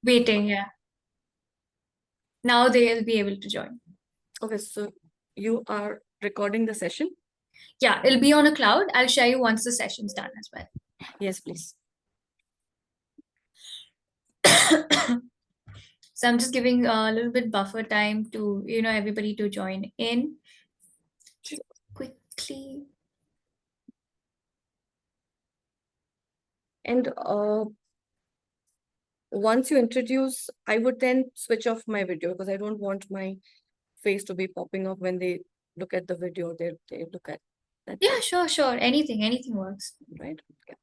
Waiting, yeah. Now they'll be able to join. Okay, so you are recording the session? Yeah, it'll be on a cloud. I'll share you once the session's done as well. Yes, please. So I'm just giving a little bit buffer time to, everybody to join in. Just quickly. And once you introduce, I would then switch off my video because I don't want my face to be popping up when they look at the video. They look at that Yeah, thing, sure. Anything works. right? Yeah.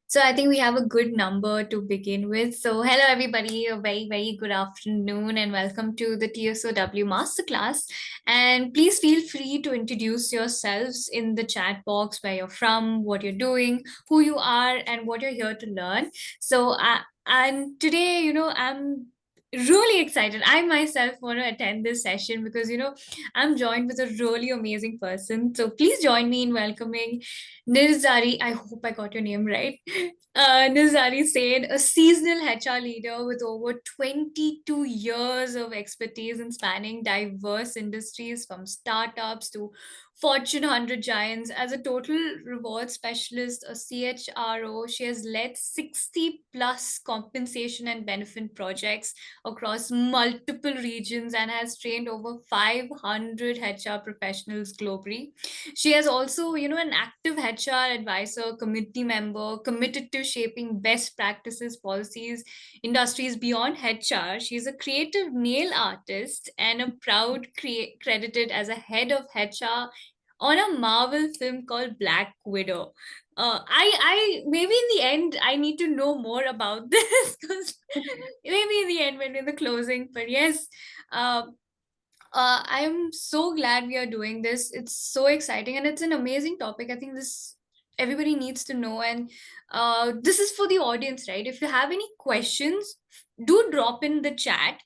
So I think we have a good number to begin with. So hello everybody, a very good afternoon and welcome to the TSOW Masterclass. And please feel free to introduce yourselves in the chat box where you're from, what you're doing, who you are, and what you're here to learn. And today, I'm really excited. I myself want to attend this session because I'm joined with a really amazing person. So please join me in welcoming Nirzari. I hope I got your name right. Nirzari.sen, a seasonal HR leader with over 22 years of expertise in spanning diverse industries from startups to Fortune 100 giants. As a total reward specialist, a CHRO, she has led 60 plus compensation and benefit projects across multiple regions and has trained over 500 HR professionals globally. She has also, an active HR advisor, committee member, committed to shaping best practices, policies, industries beyond HR. She's a creative nail artist and a proud credited as a head of HR on a Marvel film called Black Widow. I maybe in the end I need to know more about this because maybe in the end when in the closing. But yes, uh, I'm so glad we are doing this. It's so exciting and it's an amazing topic. I think this everybody needs to know. And this is for the audience, right? If you have any questions, do drop in the chat,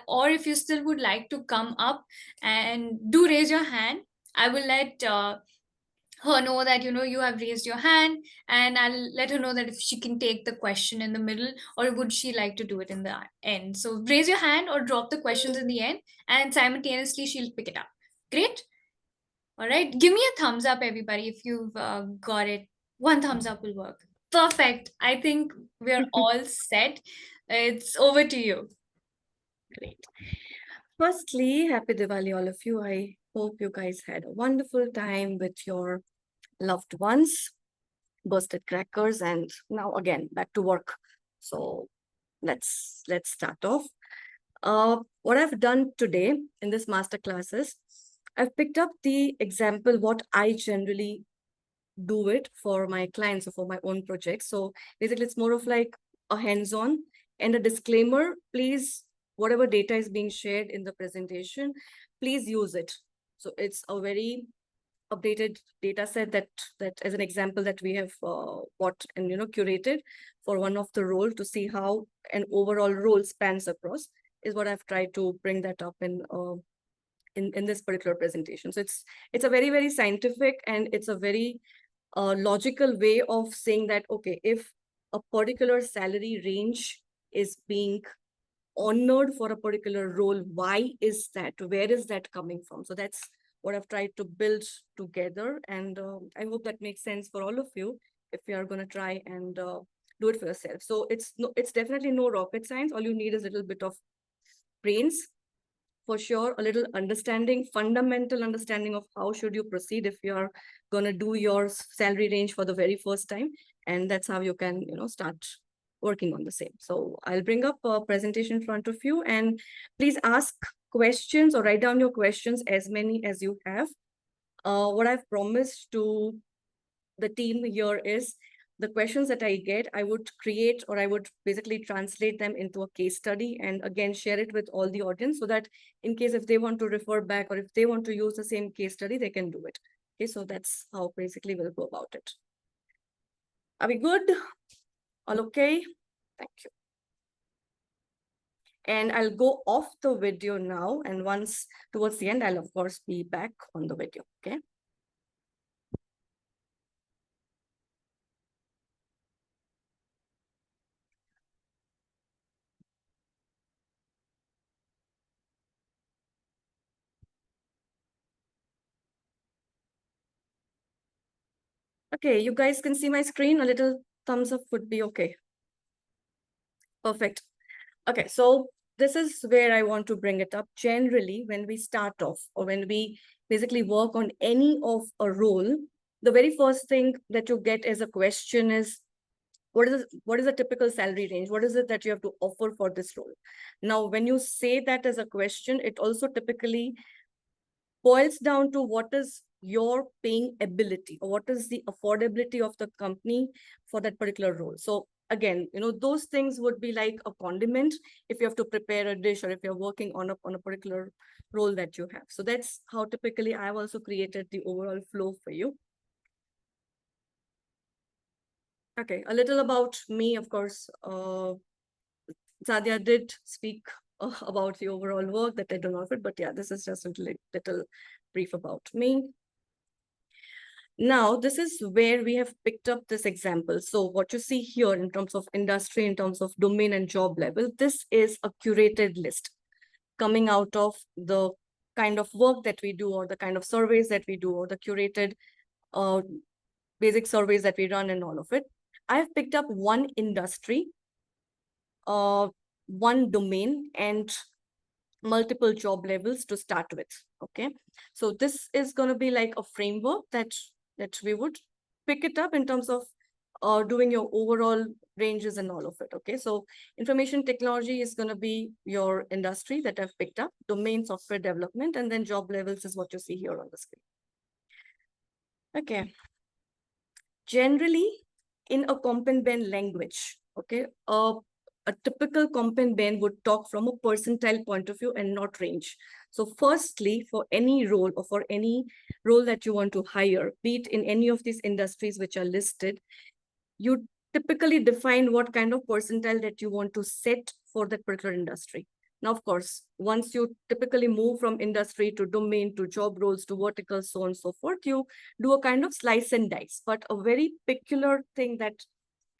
or if you still would like to come up and do raise your hand. I will let her know that you have raised your hand, and I'll let her know that if she can take the question in the middle or would she like to do it in the end. So raise your hand or drop the questions in the end, and simultaneously she'll pick it up. Great. All right, give me a thumbs up everybody if you've got it. One thumbs up will work. Perfect. I think we're all set. It's over to you. Great. Firstly, happy Diwali, all of you. I hope you guys had a wonderful time with your loved ones, bursted crackers, and now again back to work. So let's start off. What I've done today in this master classes, I've picked up the example what I generally do it for my clients or for my own projects. So basically, it's more of like a hands-on and a disclaimer. Please, whatever data is being shared in the presentation, please use it. So it's a very updated data set that as an example that we have bought and curated for one of the role to see how an overall role spans across is what I've tried to bring that up in this particular presentation. So it's a very scientific and it's a very logical way of saying that, okay, if a particular salary range is being honored for a particular role, why is that? Where is that coming from? So that's what I've tried to build together. And I hope that makes sense for all of you if you are going to try and do it for yourself. So it's definitely no rocket science. All you need is a little bit of brains, for sure, a little understanding, fundamental understanding of how should you proceed if you're going to do your salary range for the very first time. And that's how you can, start working on the same. So I'll bring up a presentation in front of you and please ask questions or write down your questions, as many as you have. What I've promised to the team here is the questions that I get, I would create or I would basically translate them into a case study and again share it with all the audience so that in case if they want to refer back or if they want to use the same case study, they can do it. Okay, so that's how basically we'll go about it. Are we good? All okay? Thank you. And I'll go off the video now. And once towards the end, I'll of course be back on the video. Okay. Okay, you guys can see my screen. A little thumbs up would be okay. Perfect. Okay, so this is where I want to bring it up. Generally, when we start off or when we basically work on any of a role, the very first thing that you get as a question is, what is a typical salary range? What is it that you have to offer for this role? Now, when you say that as a question, it also typically boils down to what is your paying ability or what is the affordability of the company for that particular role. So again, those things would be like a condiment if you have to prepare a dish or if you're working on a particular role that you have. So that's how typically I've also created the overall flow for you. Okay, a little about me, of course. Sadia did speak about the overall work that I do not fit, but yeah, this is just a little brief about me. Now, this is where we have picked up this example. So what you see here in terms of industry, in terms of domain and job level, this is a curated list coming out of the kind of work that we do or the kind of surveys that we do or the curated basic surveys that we run and all of it. I've picked up one industry, one domain, and multiple job levels to start with. Okay, so this is going to be like a framework that we would pick it up in terms of doing your overall ranges and all of it. Okay, so information technology is going to be your industry that I've picked up, domain software development, and then job levels is what you see here on the screen. Okay, generally in a comp and ben language, okay, a typical comp and ben would talk from a percentile point of view and not range. So firstly, for any role or for any role that you want to hire, be it in any of these industries which are listed, you typically define what kind of percentile that you want to set for that particular industry. Now, of course, once you typically move from industry to domain to job roles to verticals, so on and so forth, you do a kind of slice and dice. But a very peculiar thing that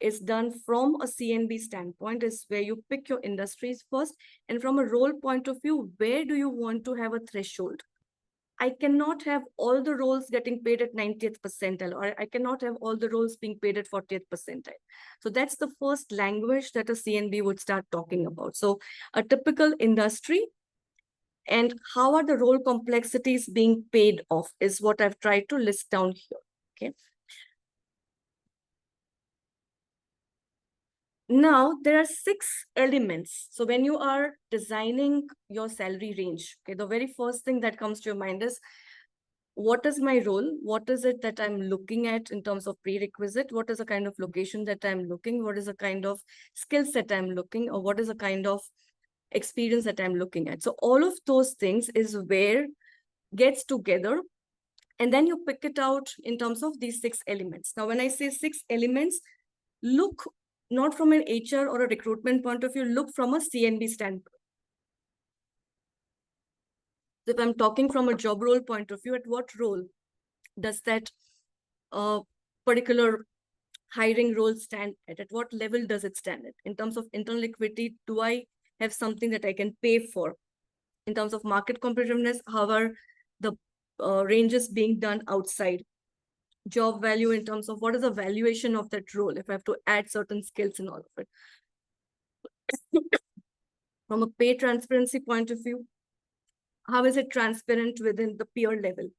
is done from a CNB standpoint is where you pick your industries first. And from a role point of view, where do you want to have a threshold? I cannot have all the roles getting paid at 90th percentile, or I cannot have all the roles being paid at 40th percentile. So that's the first language that a CNB would start talking about. So a typical industry and how are the role complexities being paid off is what I've tried to list down here. Okay. Now, there are 6 elements. So when you are designing your salary range, okay, the very first thing that comes to your mind is, what is my role? What is it that I'm looking at in terms of prerequisite? What is the kind of location that I'm looking? What is the kind of skill set I'm looking? Or what is the kind of experience that I'm looking at? So all of those things is where gets together. And then you pick it out in terms of these 6 elements. Now, when I say 6 elements, look not from an HR or a recruitment point of view, look from a CNB standpoint. So if I'm talking from a job role point of view, at what role does that particular hiring role stand at? At what level does it stand at? In terms of internal equity, do I have something that I can pay for? In terms of market competitiveness, how are the ranges being done outside? Job value in terms of what is the valuation of that role if I have to add certain skills and all of it. From a pay transparency point of view, how is it transparent within the peer level?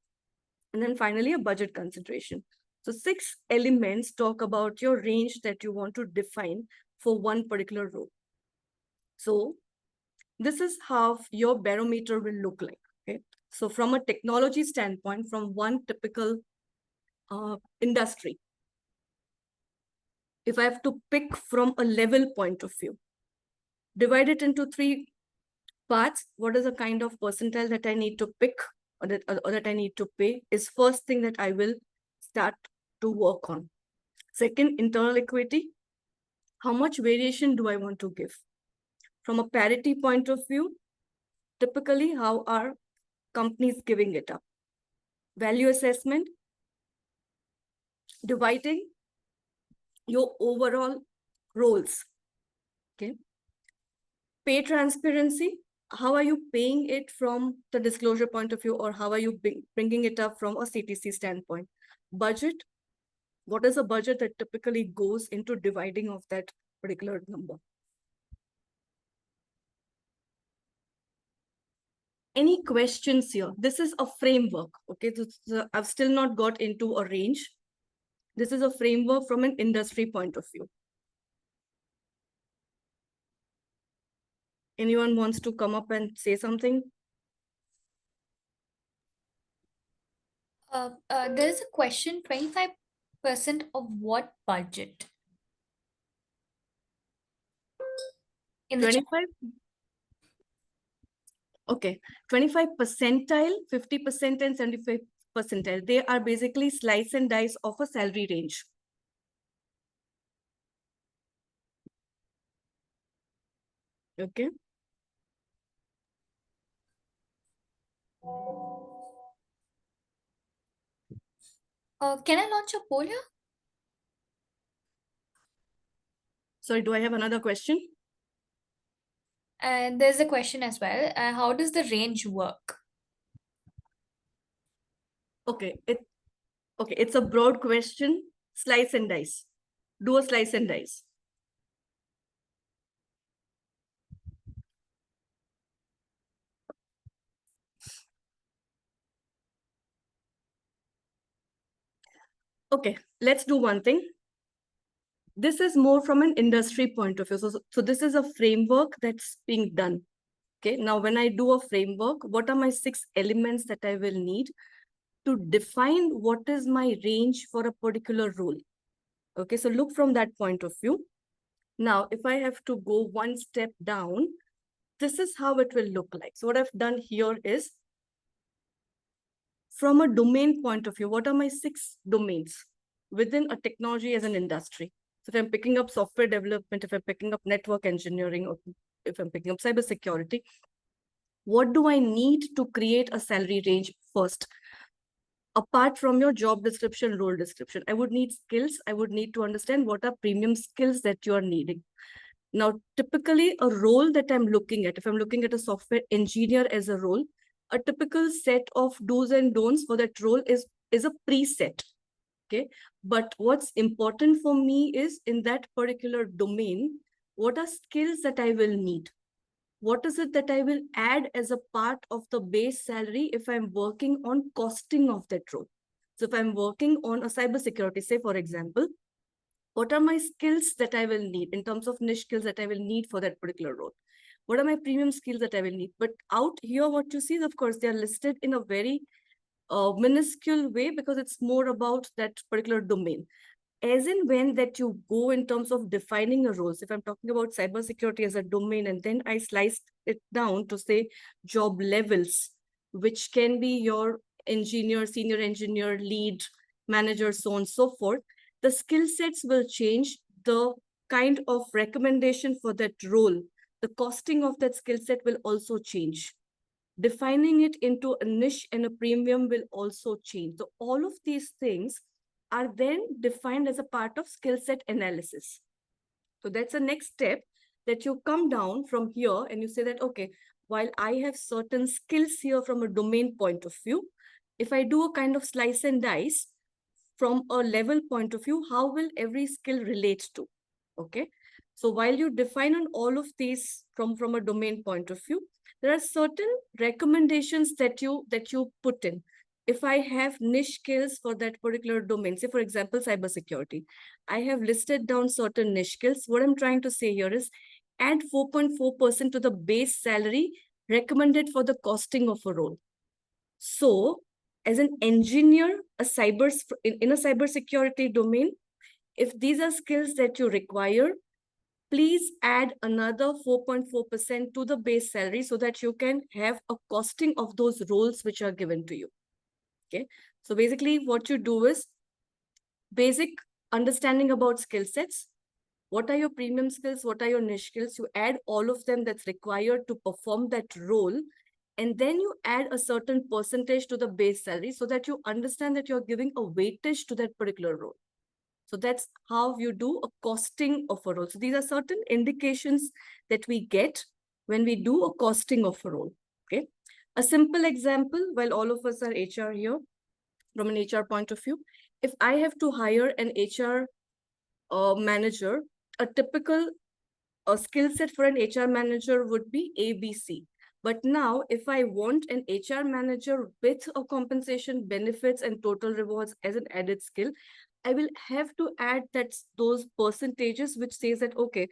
And then finally, a budget consideration. So 6 elements talk about your range that you want to define for one particular role. So this is how your barometer will look like. Okay. So from a technology standpoint, from one typical industry, if I have to pick from a level point of view, divide it into 3 parts. What is the kind of percentile that I need to pick or that I need to pay is first thing that I will start to work on. Second, internal equity. How much variation do I want to give? From a parity point of view, typically how are companies giving it up? Value assessment, dividing your overall roles. Okay. Pay transparency, how are you paying it from the disclosure point of view, or how are you bringing it up from a CTC standpoint? Budget, What is a budget that typically goes into dividing of that particular number? Any questions here? This is a framework, okay? So I've still not got into a range. This is a framework from an industry point of view. Anyone wants to come up and say something? There's a question, 25% of what budget in the chat? 25? Okay, 25 percentile, 50% and 75 percentile. They are basically slice and dice of a salary range. Okay. Can I launch a poll here? Sorry, do I have another question? And there's a question as well. How does the range work? Okay, it's a broad question. Slice and dice. Do a slice and dice. Okay, let's do one thing. This is more from an industry point of view. So this is a framework that's being done. Okay, now when I do a framework, what are my 6 elements that I will need to define what is my range for a particular role? Okay, so look from that point of view. Now, if I have to go one step down, this is how it will look like. So what I've done here is, from a domain point of view, what are my 6 domains within a technology as an industry? So if I'm picking up software development, if I'm picking up network engineering, or if I'm picking up cybersecurity, what do I need to create a salary range first? Apart from your job description, role description, I would need skills. I would need to understand what are premium skills that you are needing. Now, typically a role that I'm looking at, if I'm looking at a software engineer as a role, a typical set of do's and don'ts for that role is a preset. Okay. But what's important for me is, in that particular domain, what are skills that I will need? What is it that I will add as a part of the base salary if I'm working on costing of that role? So if I'm working on a cybersecurity, say, for example, what are my skills that I will need in terms of niche skills that I will need for that particular role? What are my premium skills that I will need? But out here, what you see, of course, they are listed in a very minuscule way because it's more about that particular domain. As in when that you go in terms of defining a role. So if I'm talking about cybersecurity as a domain, and then I sliced it down to say job levels, which can be your engineer, senior engineer, lead, manager, so on and so forth, the skill sets will change. The kind of recommendation for that role, the costing of that skill set will also change. Defining it into a niche and a premium will also change. So all of these things are then defined as a part of skill set analysis. So that's the next step, that you come down from here and you say that, okay, while I have certain skills here from a domain point of view, if I do a kind of slice and dice from a level point of view, how will every skill relate to? Okay. So while you define on all of these from a domain point of view, there are certain recommendations that you put in. If I have niche skills for that particular domain, say for example, cybersecurity, I have listed down certain niche skills. What I'm trying to say here is add 4.4% to the base salary recommended for the costing of a role. So as an engineer, in a cybersecurity domain, if these are skills that you require, please add another 4.4% to the base salary so that you can have a costing of those roles which are given to you. Okay. So basically what you do is basic understanding about skill sets. What are your premium skills? What are your niche skills? You add all of them that's required to perform that role. And then you add a certain percentage to the base salary so that you understand that you're giving a weightage to that particular role. So that's how you do a costing of a role. So these are certain indications that we get when we do a costing of a role. Okay. A simple example, while all of us are HR here, from an HR point of view. If I have to hire an HR manager, a typical skill set for an HR manager would be ABC. But now, if I want an HR manager with a compensation, benefits, and total rewards as an added skill, I will have to add those percentages which says that, okay,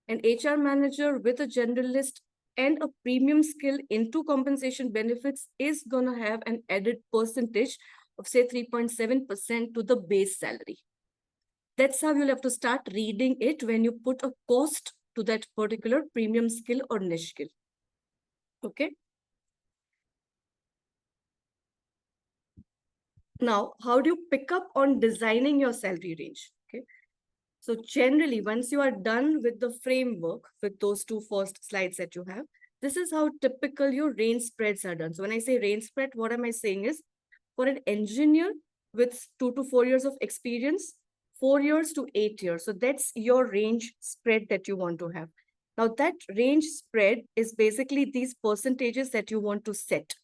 an HR manager with a generalist and a premium skill into compensation benefits is going to have an added percentage of say 3.7% to the base salary. That's how you'll have to start reading it when you put a cost to that particular premium skill or niche skill. Okay. Now, how do you pick up on designing your salary range? Okay. So generally, once you are done with the framework, with those two first slides that you have, this is how typical your range spreads are done. So when I say range spread, what am I saying is, for an engineer with 2 to 4 years of experience, 4 years to 8 years. So that's your range spread that you want to have. Now that range spread is basically these percentages that you want to set.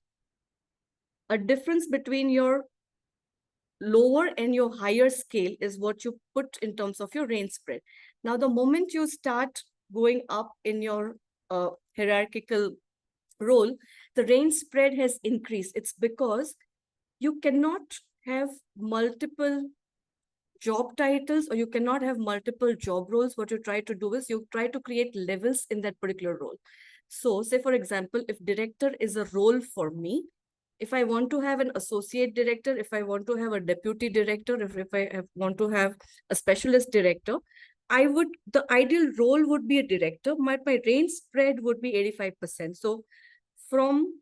A difference between your lower and your higher scale is what you put in terms of your range spread. Now, the moment you start going up in your hierarchical role, the range spread has increased. It's because you cannot have multiple job titles or you cannot have multiple job roles. What you try to do is you try to create levels in that particular role. So say, for example, if director is a role for me, if I want to have an associate director, if I want to have a deputy director, if I want to have a specialist director, the ideal role would be a director. My range spread would be 85%. So from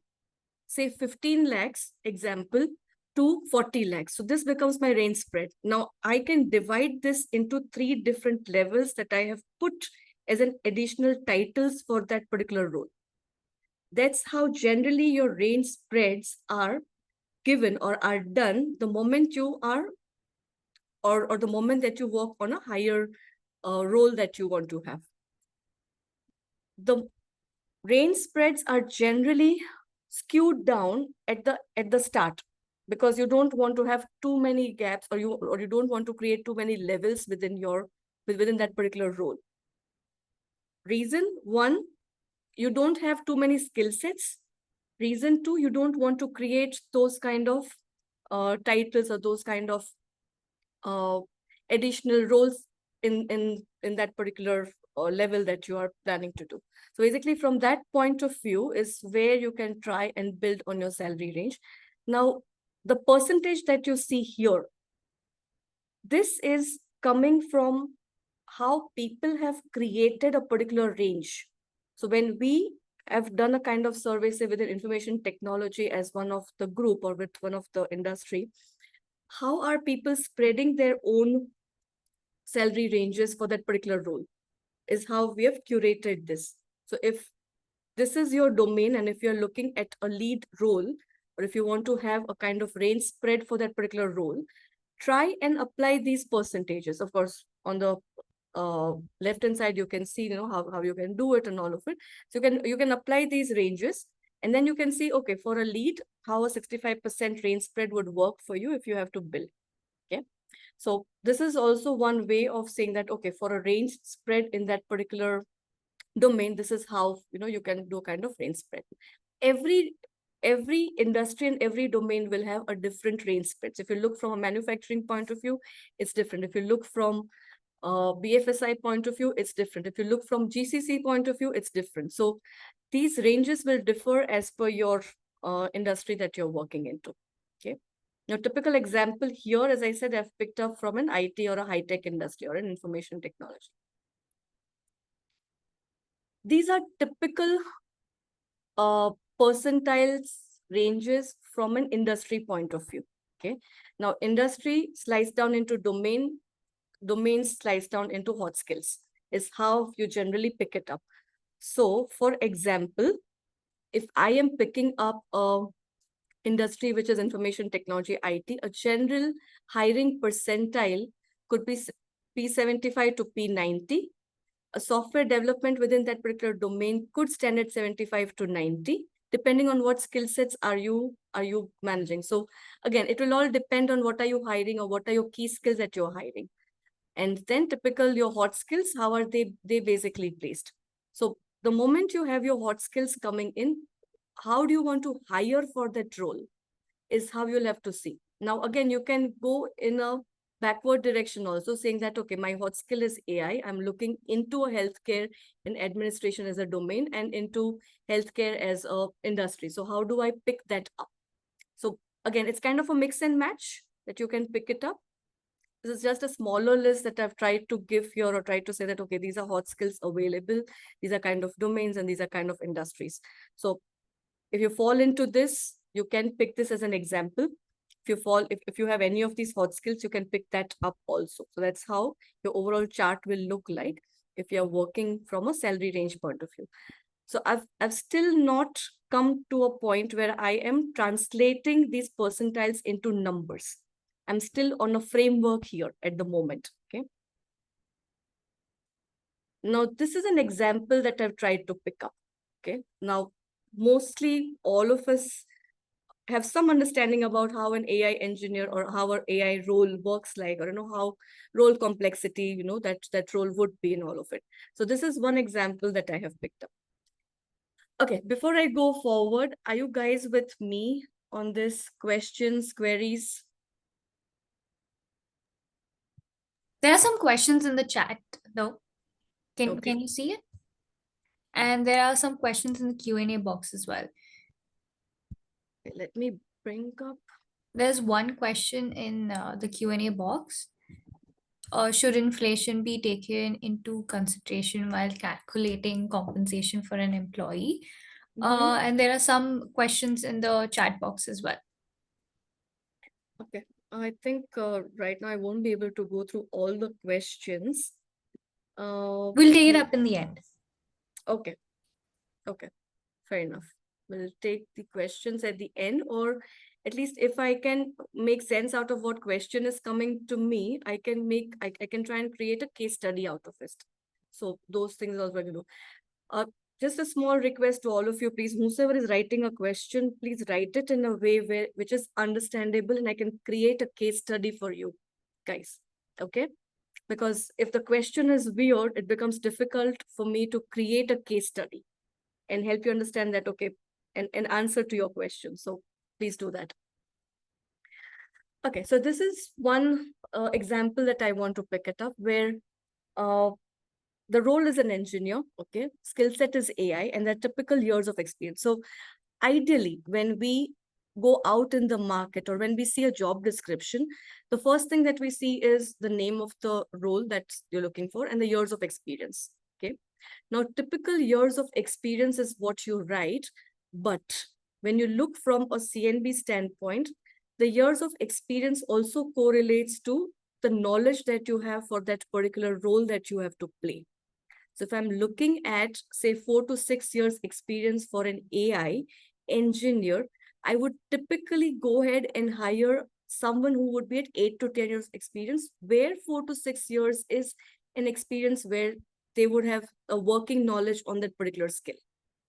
say 15 lakhs example to 40 lakhs. So this becomes my range spread. Now I can divide this into 3 different levels that I have put as an additional titles for that particular role. That's how generally your range spreads are given or are done the moment you are, or the moment that you work on a higher role that you want to have. The range spreads are generally skewed down at the start because you don't want to have too many gaps, or you don't want to create too many levels within that particular role. Reason one, you don't have too many skill sets. Reason two, you don't want to create those kind of titles or those kind of additional roles in that particular level that you are planning to do. So basically from that point of view is where you can try and build on your salary range. Now, the percentage that you see here, this is coming from how people have created a particular range. So when we have done a kind of survey, say within information technology as one of the group or with one of the industry, how are people spreading their own salary ranges for that particular role is how we have curated this. So if this is your domain and if you're looking at a lead role, or if you want to have a kind of range spread for that particular role, try and apply these percentages. Of course, on the left hand side, you can see how you can do it and all of it. So you can apply these ranges, and then you can see, okay, for a lead, how a 65% range spread would work for you if you have to build. Okay. So this is also one way of saying that, okay, for a range spread in that particular domain, this is how you can do a kind of range spread. Every industry and every domain will have a different range spreads. If you look from a manufacturing point of view, it's different. If you look from BFSI point of view, it's different. If you look from GCC point of view, it's different. So these ranges will differ as per your industry that you're working into. Okay. Now, typical example here, as I said, I've picked up from an IT or a high-tech industry or an information technology. These are typical percentiles ranges from an industry point of view. Okay. Now, industry sliced down into domains sliced down into hot skills is how you generally pick it up. So, for example, if I am picking up a industry which is information technology, IT, a general hiring percentile could be P75 to P90. A software development within that particular domain could stand at 75 to 90. depending on what skill sets are you managing. So again, it will all depend on what are you hiring or what are your key skills that you're hiring. And then typical your hot skills, how are they basically placed? So the moment you have your hot skills coming in, how do you want to hire for that role is how you'll have to see. Now again, you can go in a backward direction also, saying that okay, my hot skill is AI, I'm looking into a healthcare and administration as a domain and into healthcare as a industry. So how do I pick that up? So again, it's kind of a mix and match that you can pick it up. This is just a smaller list that I've tried to give here, or tried to say that, okay, these are hot skills available. These are kind of domains and these are kind of industries. So if you fall into this, you can pick this as an example. If you have any of these hot skills, you can pick that up also. So that's how your overall chart will look like if you're working from a salary range point of view. So I've still not come to a point where I am translating these percentiles into numbers. I'm still on a framework here at the moment. Okay. Now, this is an example that I've tried to pick up. Okay. Now, mostly all of us have some understanding about how an AI engineer or how our AI role works like, or how role complexity, that role would be in all of it. So this is one example that I have picked up. Okay, before I go forward, are you guys with me on this questions, queries? There are some questions in the chat though. Can you see it? And there are some questions in the Q&A box as well. Okay, let me bring up. There's one question in the Q&A box. Should inflation be taken into consideration while calculating compensation for an employee? And there are some questions in the chat box as well. Okay, I think right now I won't be able to go through all the questions. We'll take it up in the end. Okay, fair enough. We'll take the questions at the end, or at least if I can make sense out of what question is coming to me, I can try and create a case study out of it. So those things also I can do. Just a small request to all of you, please, whoever is writing a question, please write it in a way which is understandable and I can create a case study for you guys. Okay? Because if the question is weird, it becomes difficult for me to create a case study and help you understand that, okay, and answer to your question. So please do that. Okay, so this is one example that I want to pick it up where the role is an engineer, okay, skill set is AI, and the typical years of experience. So ideally, when we go out in the market or when we see a job description, the first thing that we see is the name of the role that you're looking for and the years of experience. Okay. Now, typical years of experience is what you write, but when you look from a CNB standpoint, the years of experience also correlates to the knowledge that you have for that particular role that you have to play. So if I'm looking at, say, 4 to 6 years experience for an AI engineer, I would typically go ahead and hire someone who would be at 8 to 10 years experience, where 4 to 6 years is an experience where they would have a working knowledge on that particular skill.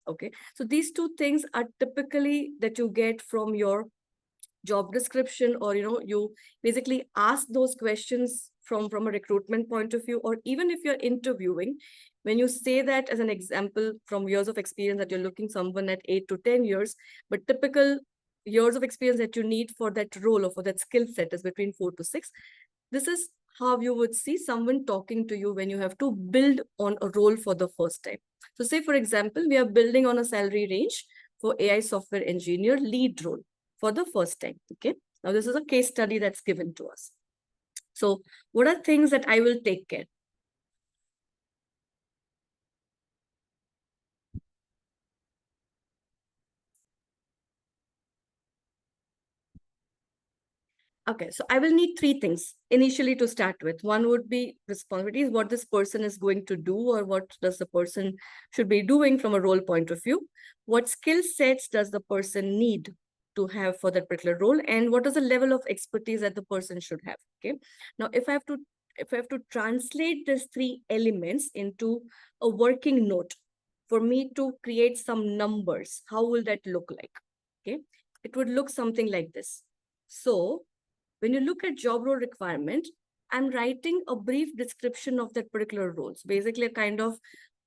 Okay, so these two things are typically that you get from your job description, or you basically ask those questions from a recruitment point of view, or even if you're interviewing, when you say that as an example from years of experience that you're looking someone at 8 to 10 years, but typical years of experience that you need for that role or for that skill set is between 4 to 6. This is how you would see someone talking to you when you have to build on a role for the first time. So say, for example, we are building on a salary range for AI software engineer lead role for the first time. Okay. Now this is a case study that's given to us. So what are things that I will take care? Okay, so I will need 3 things initially to start with. One would be responsibilities, what this person is going to do, or what does the person should be doing from a role point of view. What skill sets does the person need to have for that particular role, and what is the level of expertise that the person should have. Okay. Now, if I have to translate these 3 elements into a working note, for me to create some numbers, how will that look like? Okay, it would look something like this. So when you look at job role requirement, I'm writing a brief description of that particular role. So basically a kind of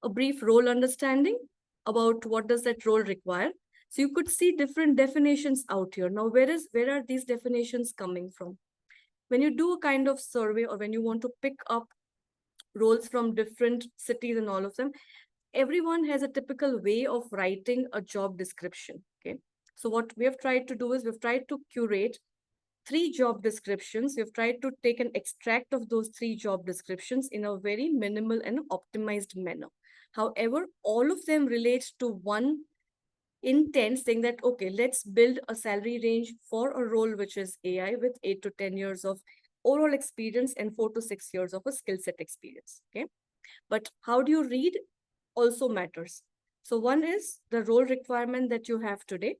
a brief role understanding about what does that role require. So you could see different definitions out here. Now, where are these definitions coming from? When you do a kind of survey or when you want to pick up roles from different cities and all of them, everyone has a typical way of writing a job description. Okay. So what we have tried to do is we've tried to curate 3 job descriptions. We've tried to take an extract of those 3 job descriptions in a very minimal and optimized manner. However, all of them relate to one intent, saying that, okay, let's build a salary range for a role which is AI with 8 to 10 years of overall experience and 4 to 6 years of a skill set experience. Okay. But how do you read also matters. So one is the role requirement that you have today.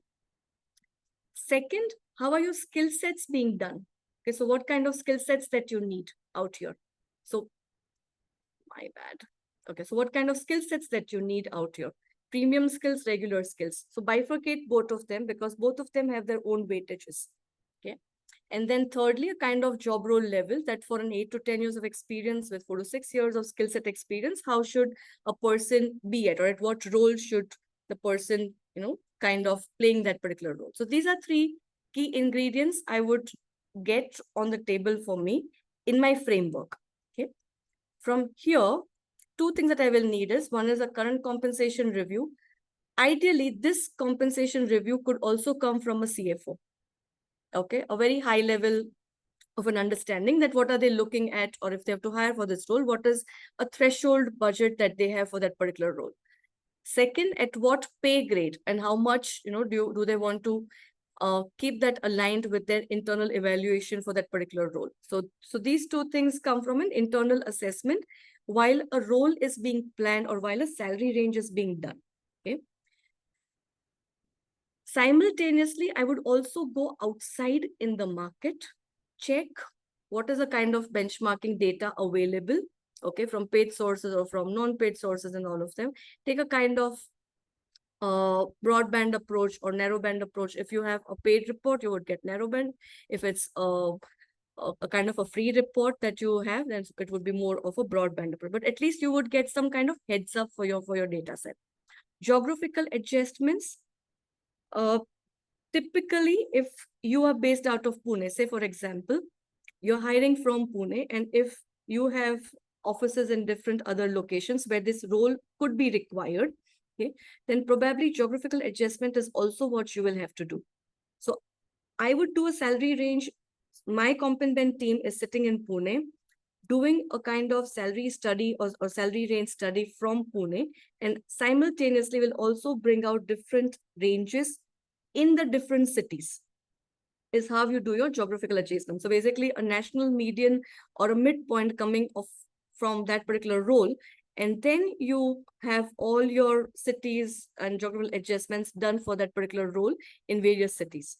Second, how are your skill sets being done? Okay, so what kind of skill sets that you need out here? So, my bad. Okay, so what kind of skill sets that you need out here? Premium skills, regular skills. So bifurcate both of them because both of them have their own weightages. Okay. And then thirdly, a kind of job role level that for an 8 to 10 years of experience with 4 to 6 years of skill set experience, how should a person be at, or at what role should the person, kind of playing that particular role? So these are 3 key ingredients I would get on the table for me in my framework. Okay. From here, 2 things that I will need is, one is a current compensation review. Ideally, this compensation review could also come from a CFO. Okay, a very high level of an understanding that what are they looking at, or if they have to hire for this role, what is a threshold budget that they have for that particular role. Second, at what pay grade and how much do they want to keep that aligned with their internal evaluation for that particular role. So these 2 things come from an internal assessment while a role is being planned or while a salary range is being done. Okay. Simultaneously, I would also go outside in the market, check what is the kind of benchmarking data available, okay, from paid sources or from non-paid sources and all of them. Take a kind of broadband approach or narrowband approach. If you have a paid report, you would get narrowband. If it's a kind of a free report that you have, then it would be more of a broadband approach. But at least you would get some kind of heads up for your data set. Geographical adjustments. Typically, if you are based out of Pune, say for example, you're hiring from Pune, and if you have offices in different other locations where this role could be required, okay, then probably geographical adjustment is also what you will have to do. So I would do a salary range. My compensation team is sitting in Pune, doing a kind of salary study or salary range study from Pune, and simultaneously will also bring out different ranges in the different cities, is how you do your geographical adjustment. So basically a national median or a midpoint coming off from that particular role, and then you have all your cities and geographical adjustments done for that particular role in various cities.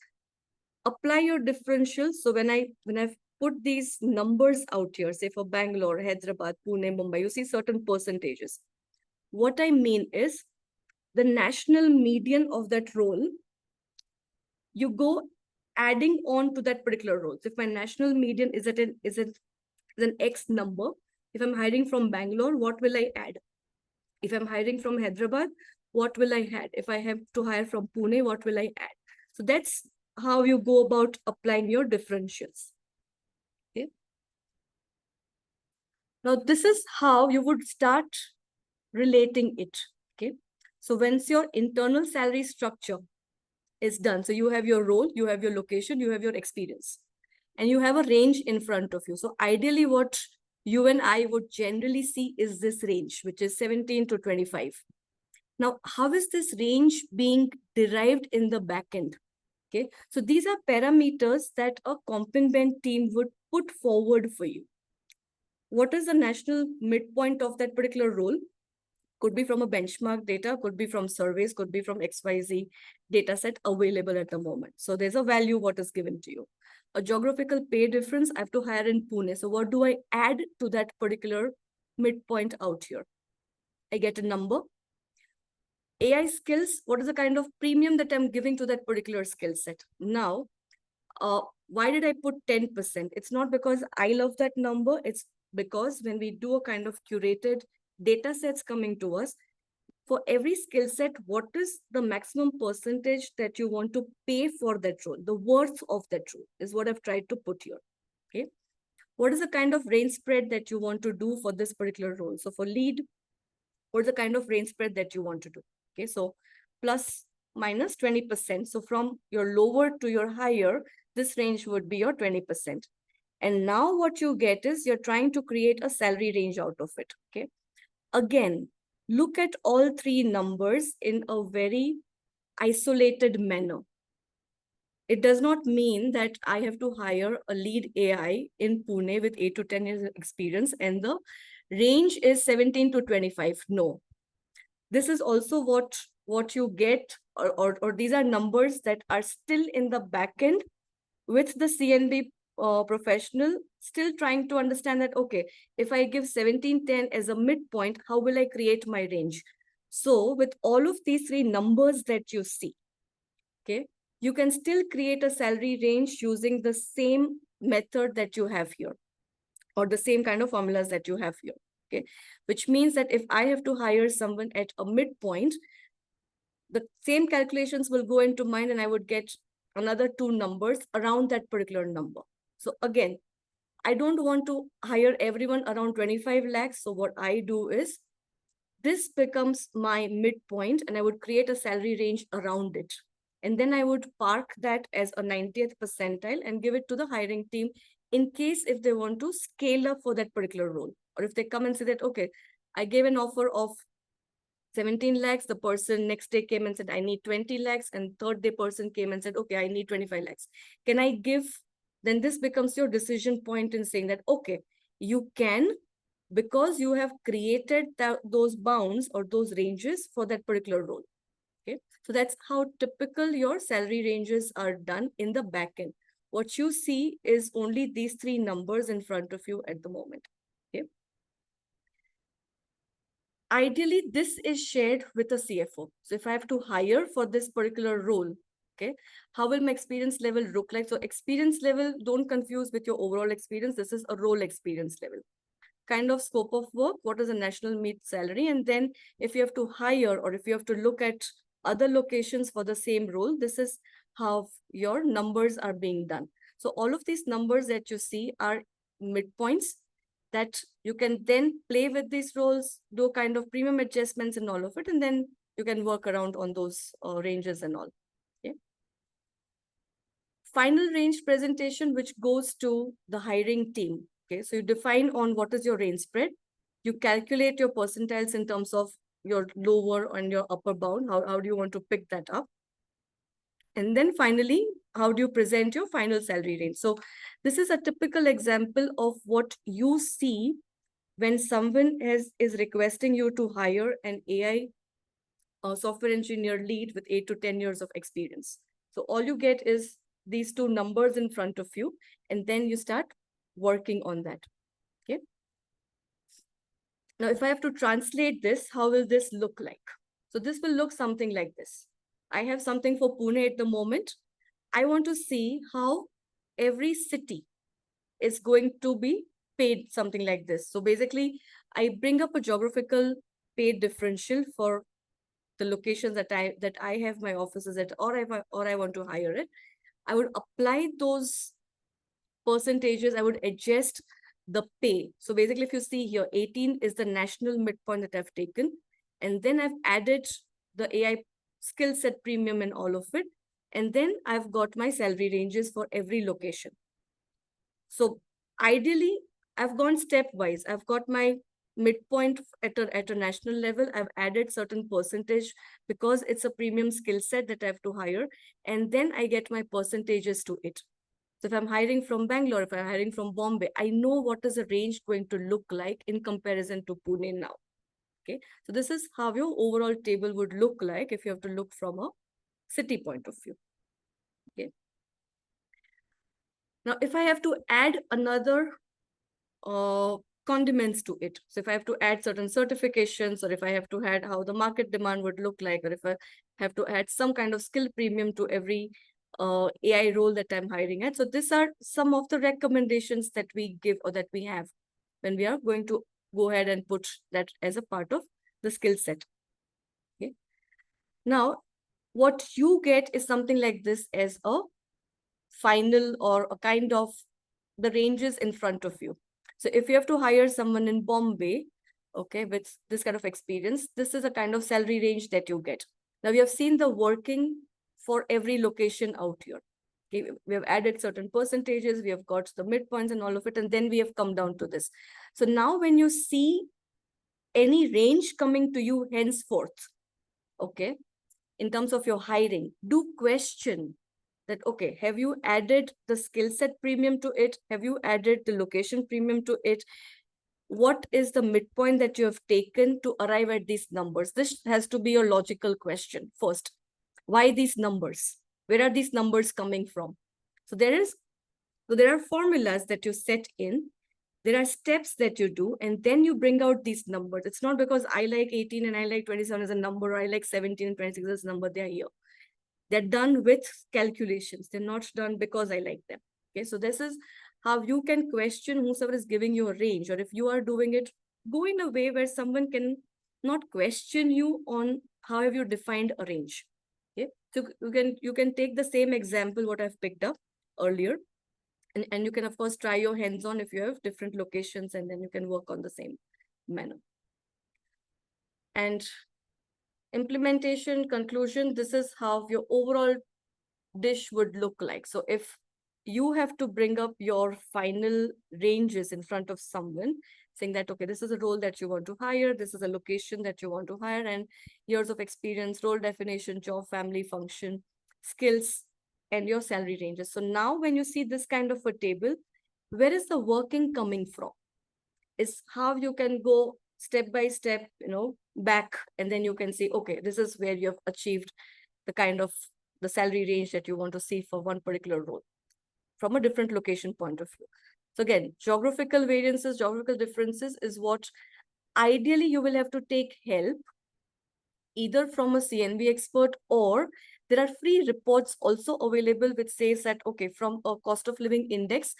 Apply your differentials. So when I've put these numbers out here, say for Bangalore, Hyderabad, Pune, Mumbai, you see certain percentages. What I mean is the national median of that role, you go adding on to that particular role. So if my national median is an X number, if I'm hiring from Bangalore, what will I add? If I'm hiring from Hyderabad, what will I add? If I have to hire from Pune, what will I add? So that's how you go about applying your differentials. Okay. Now, this is how you would start relating it. Okay. So once your internal salary structure is done, so you have your role, you have your location, you have your experience, and you have a range in front of you. So ideally, what you and I would generally see is this range, which is 17 to 25. Now, how is this range being derived in the backend? Okay, so these are parameters that a compensation team would put forward for you. What is the national midpoint of that particular role? Could be from a benchmark data, could be from surveys, could be from XYZ data set available at the moment. So there's a value what is given to you. A geographical pay difference, I have to hire in Pune. So what do I add to that particular midpoint out here? I get a number. AI skills, what is the kind of premium that I'm giving to that particular skill set? Now, why did I put 10%? It's not because I love that number. It's because when we do a kind of curated data sets coming to us, for every skill set, what is the maximum percentage that you want to pay for that role? The worth of that role is what I've tried to put here. Okay. What is the kind of range spread that you want to do for this particular role? So for lead, what's the kind of range spread that you want to do? Okay. So plus minus 20%. So from your lower to your higher, this range would be your 20%. And now what you get is you're trying to create a salary range out of it. Okay. Again, look at all three numbers in a very isolated manner. It does not mean that I have to hire a lead AI in Pune with 8 to 10 years of experience and the range is 17 to 25. No. This is also what you get, or these are numbers that are still in the back end with the CNB professional still trying to understand that, okay, if I give 1710 as a midpoint, how will I create my range? So with all of these three numbers that you see, okay, you can still create a salary range using the same method that you have here or the same kind of formulas that you have here. Okay, which means that if I have to hire someone at a midpoint, the same calculations will go into mind and I would get another two numbers around that particular number. So again, I don't want to hire everyone around 25 lakhs. So what I do is this becomes my midpoint and I would create a salary range around it. And then I would park that as a 90th percentile and give it to the hiring team in case if they want to scale up for that particular role. Or if they come and say that, okay, I gave an offer of 17 lakhs, the person next day came and said, I need 20 lakhs. And third day person came and said, okay, I need 25 lakhs. Can I give? Then this becomes your decision point in saying that, okay, you can, because you have created those bounds or those ranges for that particular role. Okay. So that's how typical your salary ranges are done in the back end. What you see is only these three numbers in front of you at the moment. Okay. Ideally, this is shared with a CFO. So if I have to hire for this particular role, okay, how will my experience level look like? So experience level, don't confuse with your overall experience. This is a role experience level. Kind of scope of work, what is the national mean salary? And then if you have to hire or if you have to look at other locations for the same role, this is how your numbers are being done. So all of these numbers that you see are midpoints that you can then play with these roles, do kind of premium adjustments and all of it, and then you can work around on those ranges and all. Okay. Final range presentation, which goes to the hiring team. Okay, so you define on what is your range spread. You calculate your percentiles in terms of your lower and your upper bound. How do you want to pick that up? And then finally, how do you present your final salary range? So this is a typical example of what you see when someone is requesting you to hire an AI software engineer lead with 8 to 10 years of experience. So all you get is these two numbers in front of you, and then you start working on that. Okay. Now, if I have to translate this, how will this look like? So this will look something like this. I have something for Pune at the moment. I want to see how every city is going to be paid something like this. So basically, I bring up a geographical pay differential for the locations that I have my offices at, or I want to hire it. I would apply those percentages. I would adjust the pay. So basically, if you see here, 18 is the national midpoint that I've taken. And then I've added the AI skill set premium and all of it. And then I've got my salary ranges for every location. So ideally, I've gone stepwise. I've got my midpoint at a national level. I've added certain percentage because it's a premium skill set that I have to hire. And then I get my percentages to it. So if I'm hiring from Bangalore, if I'm hiring from Bombay, I know what is the range going to look like in comparison to Pune now. Okay. So this is how your overall table would look like if you have to look from a city point of view. Okay. Now, if I have to add another condiments to it. So if I have to add certain certifications, or if I have to add how the market demand would look like, or if I have to add some kind of skill premium to every AI role that I'm hiring at. So these are some of the recommendations that we give or that we have when we are going to go ahead and put that as a part of the skill set. Okay. Now, what you get is something like this as a final or a kind of the ranges in front of you. So if you have to hire someone in Bombay, okay, with this kind of experience, this is a kind of salary range that you get. Now we have seen the working for every location out here. Okay, we have added certain percentages, we have got the midpoints and all of it, and then we have come down to this. So now when you see any range coming to you henceforth, okay, in terms of your hiring, do question that, okay, have you added the skill set premium to it? Have you added the location premium to it? What is the midpoint that you have taken to arrive at these numbers? This has to be your logical question first. Why these numbers? Where are these numbers coming from? So there are formulas that you set in. There are steps that you do, and then you bring out these numbers. It's not because I like 18 and I like 27 as a number, or I like 17 and 26 as a number. They are here. They're done with calculations. They're not done because I like them. Okay, so this is how you can question whosoever is giving you a range, or if you are doing it, go in a way where someone can not question you on how have you defined a range. Okay, so you can take the same example what I've picked up earlier, and you can of course try your hands on if you have different locations, and then you can work on the same manner. And implementation conclusion, this is how your overall dish would look like. So if you have to bring up your final ranges in front of someone, saying that, okay, this is a role that you want to hire, this is a location that you want to hire, and years of experience, role definition, job, family, function, skills, and your salary ranges. So now when you see this kind of a table, where is the working coming from? Is how you can go step by step, back, and then you can see, okay, this is where you have achieved the kind of the salary range that you want to see for one particular role from a different location point of view. So again, geographical variances, geographical differences is what ideally you will have to take help either from a CNB expert, or there are free reports also available which says that, okay, from a cost of living index,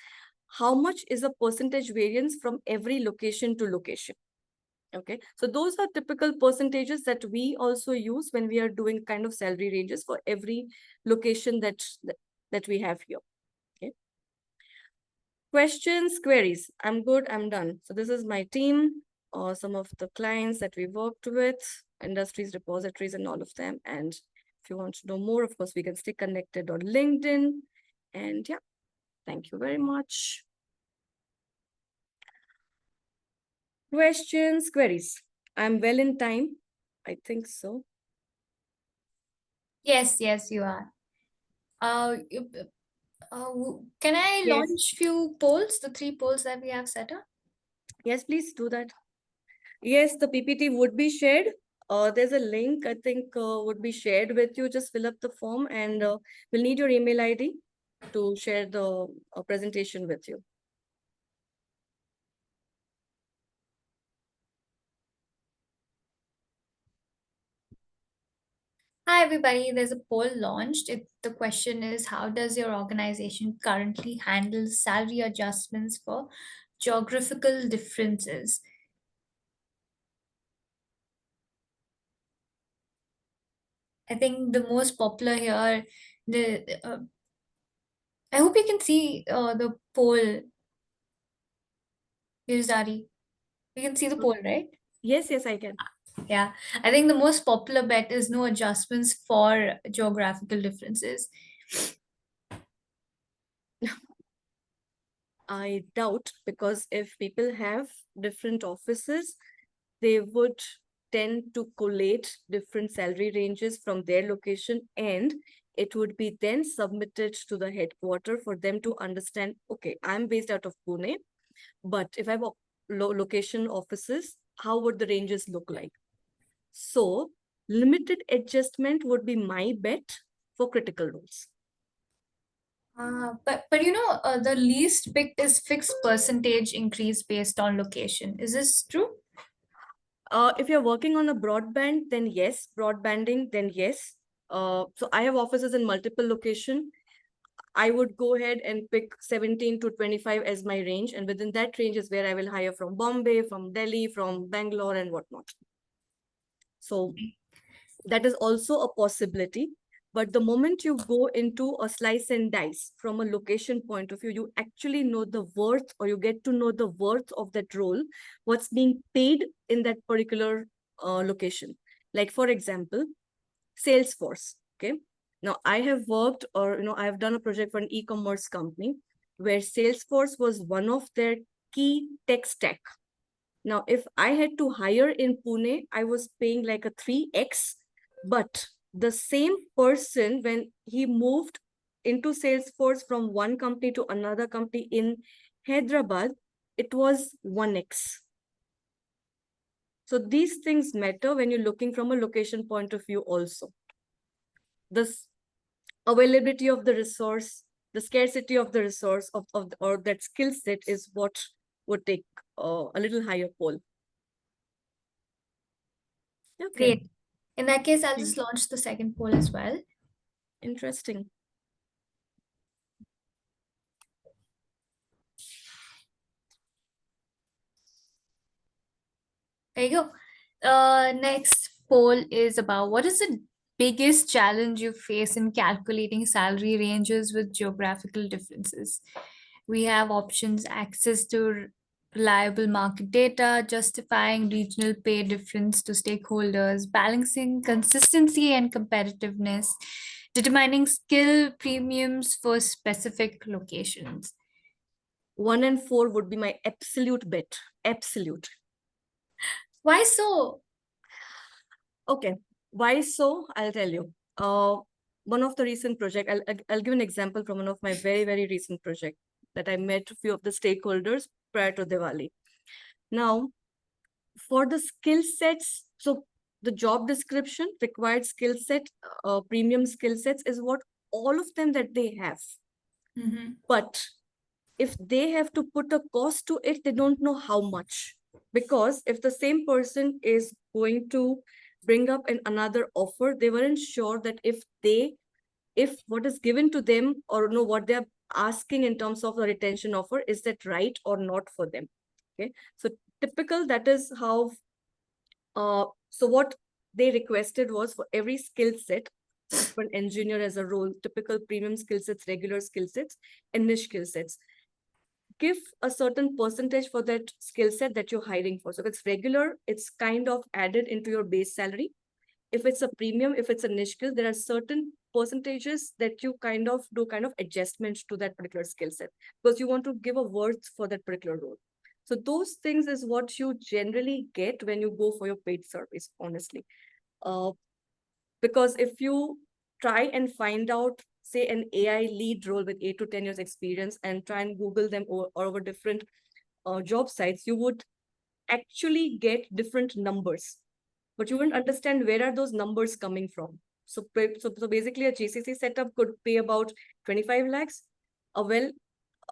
how much is a percentage variance from every location to location. Okay, so those are typical percentages that we also use when we are doing kind of salary ranges for every location that we have here. Okay. Questions, queries. I'm good, I'm done. So this is my team, or some of the clients that we worked with, industries, repositories, and all of them. And if you want to know more, of course, we can stay connected on LinkedIn. And yeah, thank you very much. Questions, queries. I'm well in time. I think so. Yes, you are. Can I Yes. launch few polls, the 3 polls that we have set up? Yes, please do that. Yes, the PPT would be shared. There's a link, I think, would be shared with you. Just fill up the form, and we'll need your email ID to share the presentation with you. Hi, everybody. There's a poll launched. The question is, how does your organization currently handle salary adjustments for geographical differences? I think the most popular here, I hope you can see the poll, nirzari. You can see the poll, right? Yes, yes, I can. Yeah. I think the most popular bet is no adjustments for geographical differences. I doubt, because if people have different offices, they would tend to collate different salary ranges from their location, and it would be then submitted to the headquarter for them to understand, okay, I'm based out of Pune, but if I have location offices, how would the ranges look like? So limited adjustment would be my bet for critical roles. But the least picked is fixed percentage increase based on location. Is this true? If you're working on a broadband, then yes. Broadbanding, then yes. So I have offices in multiple location. I would go ahead and pick 17 to 25 as my range. And within that range is where I will hire from Bombay, from Delhi, from Bangalore, and whatnot. So that is also a possibility. But the moment you go into a slice and dice from a location point of view, you actually know the worth, or you get to know the worth of that role, what's being paid in that particular location. Like, for example, Salesforce. Okay. Now, I have worked, or I have done a project for an e-commerce company where Salesforce was one of their key tech stack. Now, if I had to hire in Pune, I was paying like a 3x, but the same person, when he moved into Salesforce from one company to another company in Hyderabad, it was 1x. So these things matter when you're looking from a location point of view also. This availability of the resource, the scarcity of the resource or that skill set is what would take a little higher poll. Okay. Great. In that case, I'll just launch the second poll as well. Interesting. There you go. Next poll is about what is the biggest challenge you face in calculating salary ranges with geographical differences? We have options: access to reliable market data, justifying regional pay difference to stakeholders, balancing consistency and competitiveness, determining skill premiums for specific locations. 1 and 4 would be my absolute bet. Absolute. Why so? Okay. Why so? I'll tell you. One of the recent project, I'll give an example from one of my very, very recent project that I met a few of the stakeholders prior to Diwali. Now, for the skill sets, so the job description, required skill set, premium skill sets is what all of them that they have. Mhm. But if they have to put a cost to it, they don't know how much. Because if the same person is going to bring up another offer, they weren't sure that if what is given to them, or know what they're asking in terms of the retention offer, is that right or not for them. Okay. So typical, that is how, so what they requested was for every skill set for an engineer as a role, typical premium skill sets, regular skill sets, and niche skill sets, give a certain percentage for that skill set that you're hiring for. So if it's regular, it's kind of added into your base salary. If it's a premium, if it's a niche skill, there are certain percentages that you kind of do adjustments to that particular skill set, because you want to give a worth for that particular role. So those things is what you generally get when you go for your paid service, honestly. Uh, because if you try and find out, say, an AI lead role with 8 to 10 years experience and try and Google them over different job sites, you would actually get different numbers, but you wouldn't understand where are those numbers coming from. So basically a GCC setup could pay about 25 lakhs. A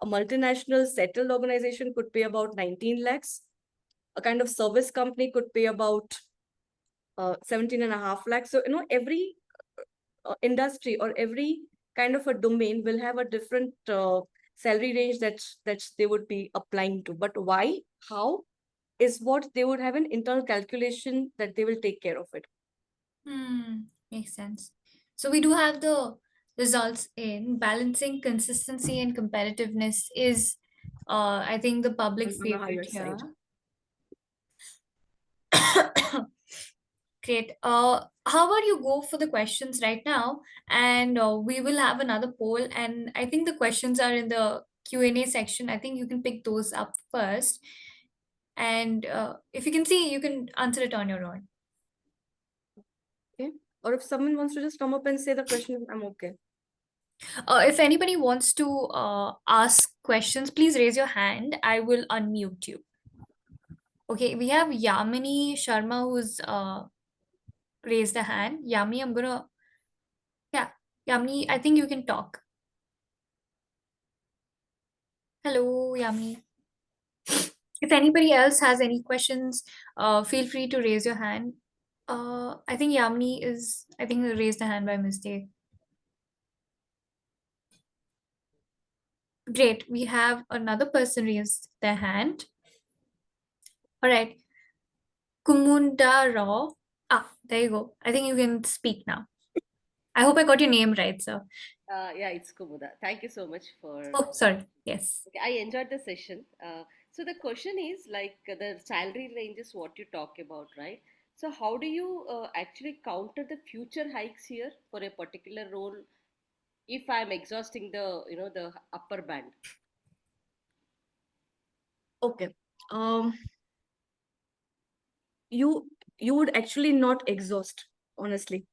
multinational settled organization could pay about 19 lakhs. A kind of service company could pay about 17 and a half lakhs. So, every industry or every kind of a domain will have a different salary range that they would be applying to. But why, how, is what they would have an internal calculation that they will take care of it. Makes sense. So we do have the results in balancing consistency and competitiveness is, I think, the public On the higher favorite side. here. Great. How about you go for the questions right now, and we will have another poll. And I think the questions are in the Q&A section. I think you can pick those up first. And if you can see, you can answer it on your own. Okay. Or if someone wants to just come up and say the question, I'm okay. If anybody wants to ask questions, please raise your hand. I will unmute you. Okay, we have Yamini Sharma who's raised a hand. Yami, yeah, Yamini, I think you can talk. Hello, Yami. If anybody else has any questions, feel free to raise your hand. I think Yamini I think, raised a hand by mistake. Great. We have another person raised their hand. All right. Kumunda Rao. Ah, there you go. I think you can speak now. I hope I got your name right, sir. Yeah, it's Kumuda. Thank you so much for. Oh, sorry. Yes. Okay, I enjoyed the session. So the question is like the salary range is what you talk about, right? So how do you actually counter the future hikes here for a particular role if I'm exhausting the upper band? Okay. Um, you would actually not exhaust, honestly,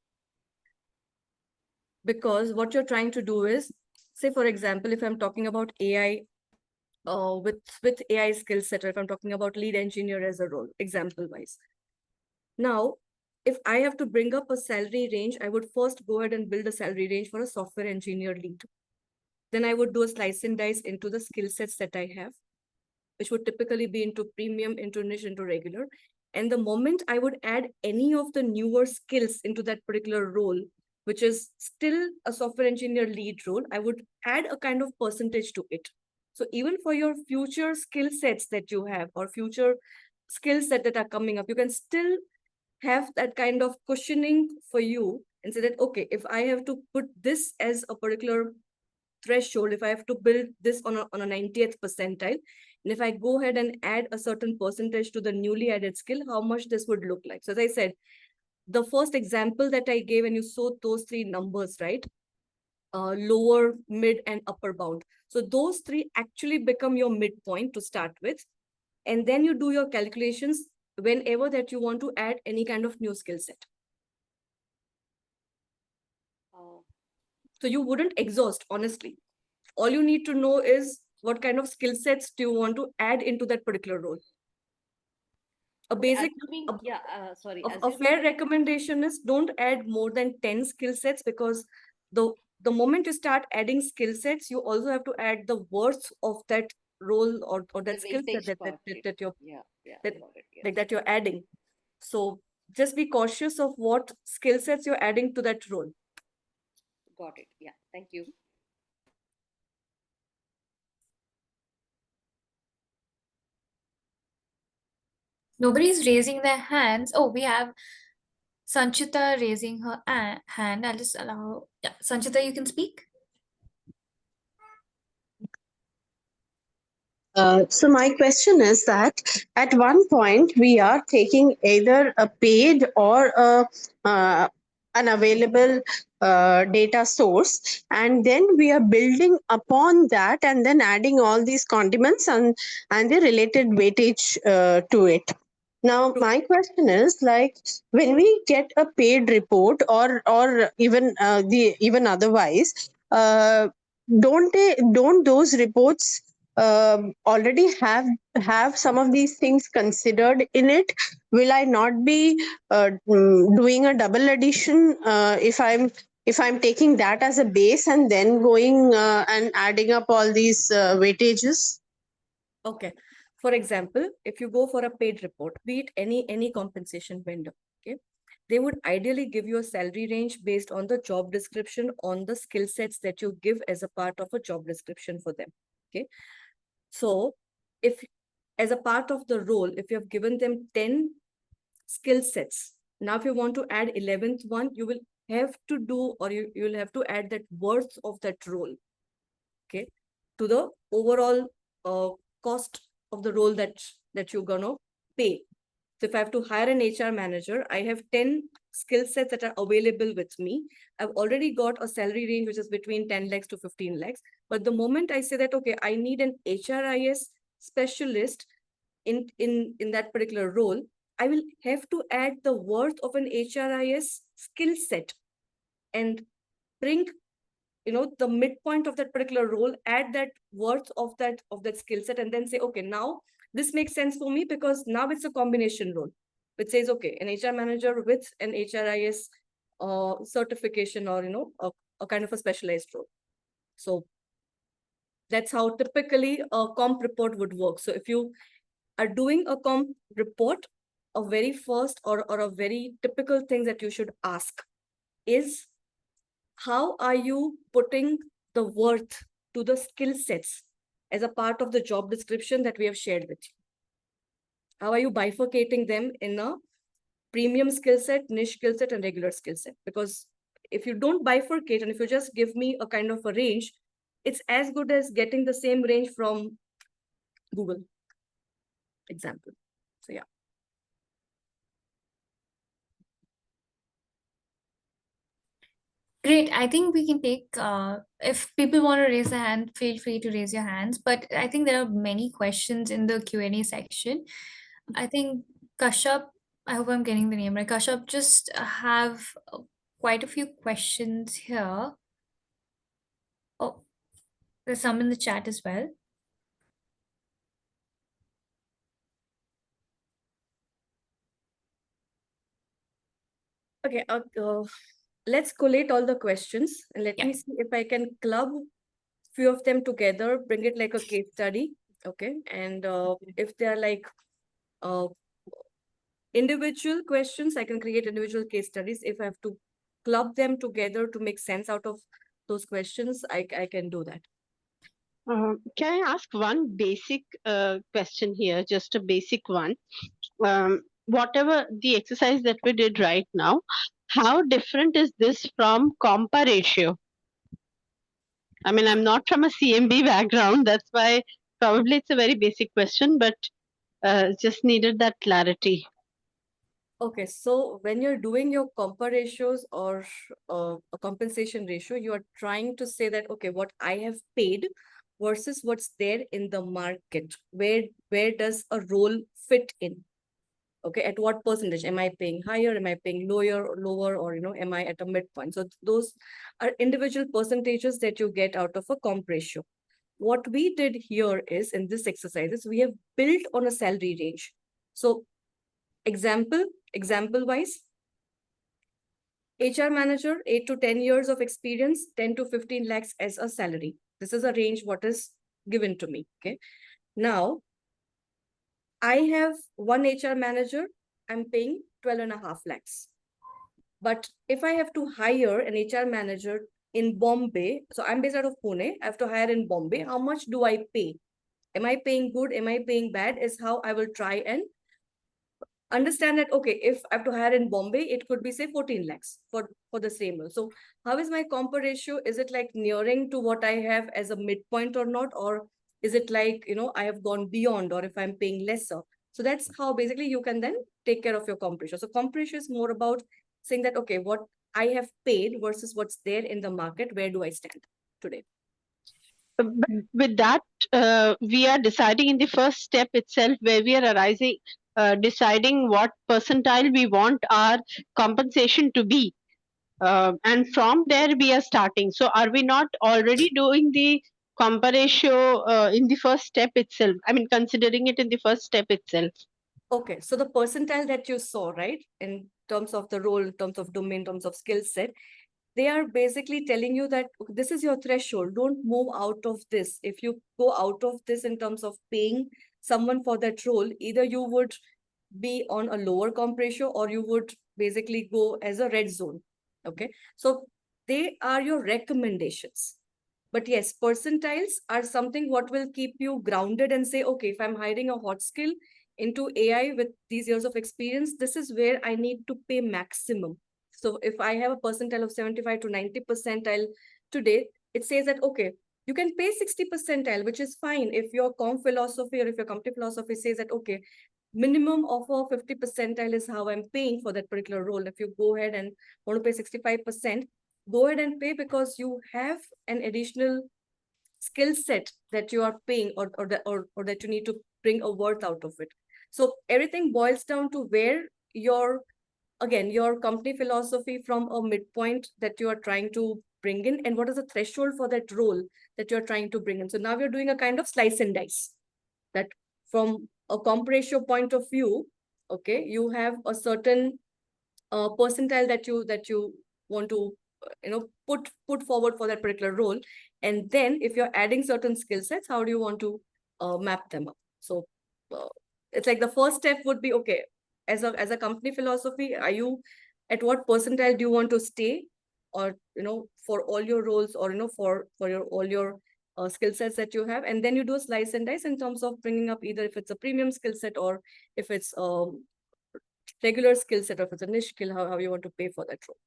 because what you're trying to do is, say for example, if I'm talking about AI, with AI skill set, or if I'm talking about lead engineer as a role, example wise. Now, if I have to bring up a salary range, I would first go ahead and build a salary range for a software engineer lead. Then I would do a slice and dice into the skill sets that I have, which would typically be into premium, into niche, into regular. And the moment I would add any of the newer skills into that particular role, which is still a software engineer lead role, I would add a kind of percentage to it. So even for your future skill sets that you have, or future skills that are coming up, you can still have that kind of cushioning for you and say that, okay, if I have to put this as a particular threshold, if I have to build this on a 90th percentile, and if I go ahead and add a certain percentage to the newly added skill, how much this would look like. So as I said, the first example that I gave, and you saw those three numbers, right? Lower, mid, and upper bound. So those three actually become your midpoint to start with. And then you do your calculations whenever that you want to add any kind of new skill set. Uh, So you wouldn't exhaust, honestly. All you need to know is what kind of skill sets do you want to add into that particular role. A okay, basic, assuming, a, yeah, sorry, a assuming. fair recommendation is don't add more than 10 skill sets, because the the moment you start adding skill sets, you also have to add the worth of that role, or The that skill set weightage part, right? Yeah, yeah, that got it. Yes, that you're adding. So just be cautious of what skill sets you're adding to that role. got it. Yeah, thank you. Nobody's raising their hands. Oh, we have Sanchita raising her hand. I'll just allow. Yeah, Sanchita, you can speak. So my question is that at one point we are taking either a paid or an available data source, and then we are building upon that and then adding all these condiments and the related weightage to it. Now my question is, like, when we get a paid report or even the even otherwise, don't those reports already have some of these things considered in it? Will I not be doing a double addition if I'm taking that as a base and then going and adding up all these weightages? Okay. For example, if you go for a paid report, be it any compensation vendor, okay, they would ideally give you a salary range based on the job description, on the skill sets that you give as a part of a job description for them. Okay. So if, as a part of the role, if you have given them 10 skill sets, now if you want to add 11th one, you will have to do, or you'll have to add that worth of that role, okay, to the overall cost of the role that you're gonna pay. So if I have to hire an HR manager, I have 10 skill sets that are available with me. I've already got a salary range which is between 10 lakhs to 15 lakhs. But the moment I say that, okay, I need an HRIS specialist in that particular role, I will have to add the worth of an HRIS skill set and bring, the midpoint of that particular role, add that worth of that skill set, and then say, okay, now this makes sense for me, because now it's a combination role which says, okay, an HR manager with an HRIS certification, or a kind of a specialized role. So That's how typically a comp report would work. So if you are doing a comp report, a very first or a very typical thing that you should ask is, how are you putting the worth to the skill sets as a part of the job description that we have shared with you? How are you bifurcating them in a premium skill set, niche skill set, and regular skill set? Because if you don't bifurcate and if you just give me a kind of a range, it's as good as getting the same range from Google example. So yeah. Great. I think we can take, if people want to raise a hand, feel free to raise your hands. But I think there are many questions in the Q&A section. I think Kashyap, I hope I'm getting the name right. Kashyap, just have quite a few questions here. Oh, there's some in the chat as well. Okay, let's collate all the questions and let Yeah. me see if I can club few of them together, bring it like a case study. Okay, and if they're like uh, individual questions, I can create individual case studies. If I have to club them together to make sense out of those questions, I can do that. Can I ask one basic question here, just a basic one? Whatever the exercise that we did right now, how different is this from compa ratio? I mean, I'm not from a CMB background, that's why probably it's a very basic question, but just needed that clarity. Okay, so when you're doing your compa ratios or a compensation ratio, you are trying to say that, okay, what I have paid versus what's there in the market. Where does a role fit in? Okay, at what percentage? Am I paying higher? Am I paying lower, or am I at a midpoint? So those are individual percentages that you get out of a comp ratio. What we did here is, in this exercise, is we have built on a salary range. So example wise, HR manager, 8 to 10 years of experience, 10 to 15 lakhs as a salary. This is a range what is given to me. Okay. Now, I have one HR manager, I'm paying 12.5 lakhs. But if I have to hire an HR manager in Bombay, so I'm based out of Pune, I have to hire in Bombay, how much do I pay? Am I paying good? Am I paying bad? Is how I will try and understand that, okay, if I have to hire in Bombay, it could be say 14 lakhs for the same role. So how is my compa ratio? Is it like nearing to what I have as a midpoint or not? Or is it like, I have gone beyond, or if I'm paying lesser? So that's how basically you can then take care of your comp ratio. So comp ratio is more about saying that, okay, what I have paid versus what's there in the market, where do I stand today? But with that, we are deciding in the first step itself, where we are deciding what percentile we want our compensation to be. And from there we are starting. So are we not already doing the compa ratio in the first step itself? I mean, considering it in the first step itself. Okay, so the percentile that you saw, right, in terms of the role, in terms of domain, in terms of skill set, they are basically telling you that this is your threshold. Don't move out of this. If you go out of this in terms of paying someone for that role, either you would be on a lower comp ratio or you would basically go as a red zone. Okay, so they are your recommendations. But yes, percentiles are something what will keep you grounded and say, okay, if I'm hiring a hot skill into AI with these years of experience, this is where I need to pay maximum. So if I have a percentile of 75 to 90 percentile today, it says that, okay, you can pay 60 percentile, which is fine. If your comp philosophy or if your company philosophy says that, okay, minimum of a 50 percentile is how I'm paying for that particular role. If you go ahead and want to pay 65%, go ahead and pay, because you have an additional skill set that you are paying, or that you need to bring a worth out of it. So everything boils down to where your company philosophy from a midpoint that you are trying to bring in, and what is the threshold for that role that you're trying to bring in. So now we're doing a kind of slice and dice, that from a comp ratio point of view, okay, you have a certain percentile that you want to put forward for that particular role. And then if you're adding certain skill sets, how do you want to map them up? So it's like the first step would be, okay, as a company philosophy, are you at what percentile do you want to stay, or for all your roles, or for your all your skill sets that you have. And then you do a slice and dice in terms of bringing up either if it's a premium skill set, or if it's regular skill set, or if it's a niche skill, how you want to pay for that role.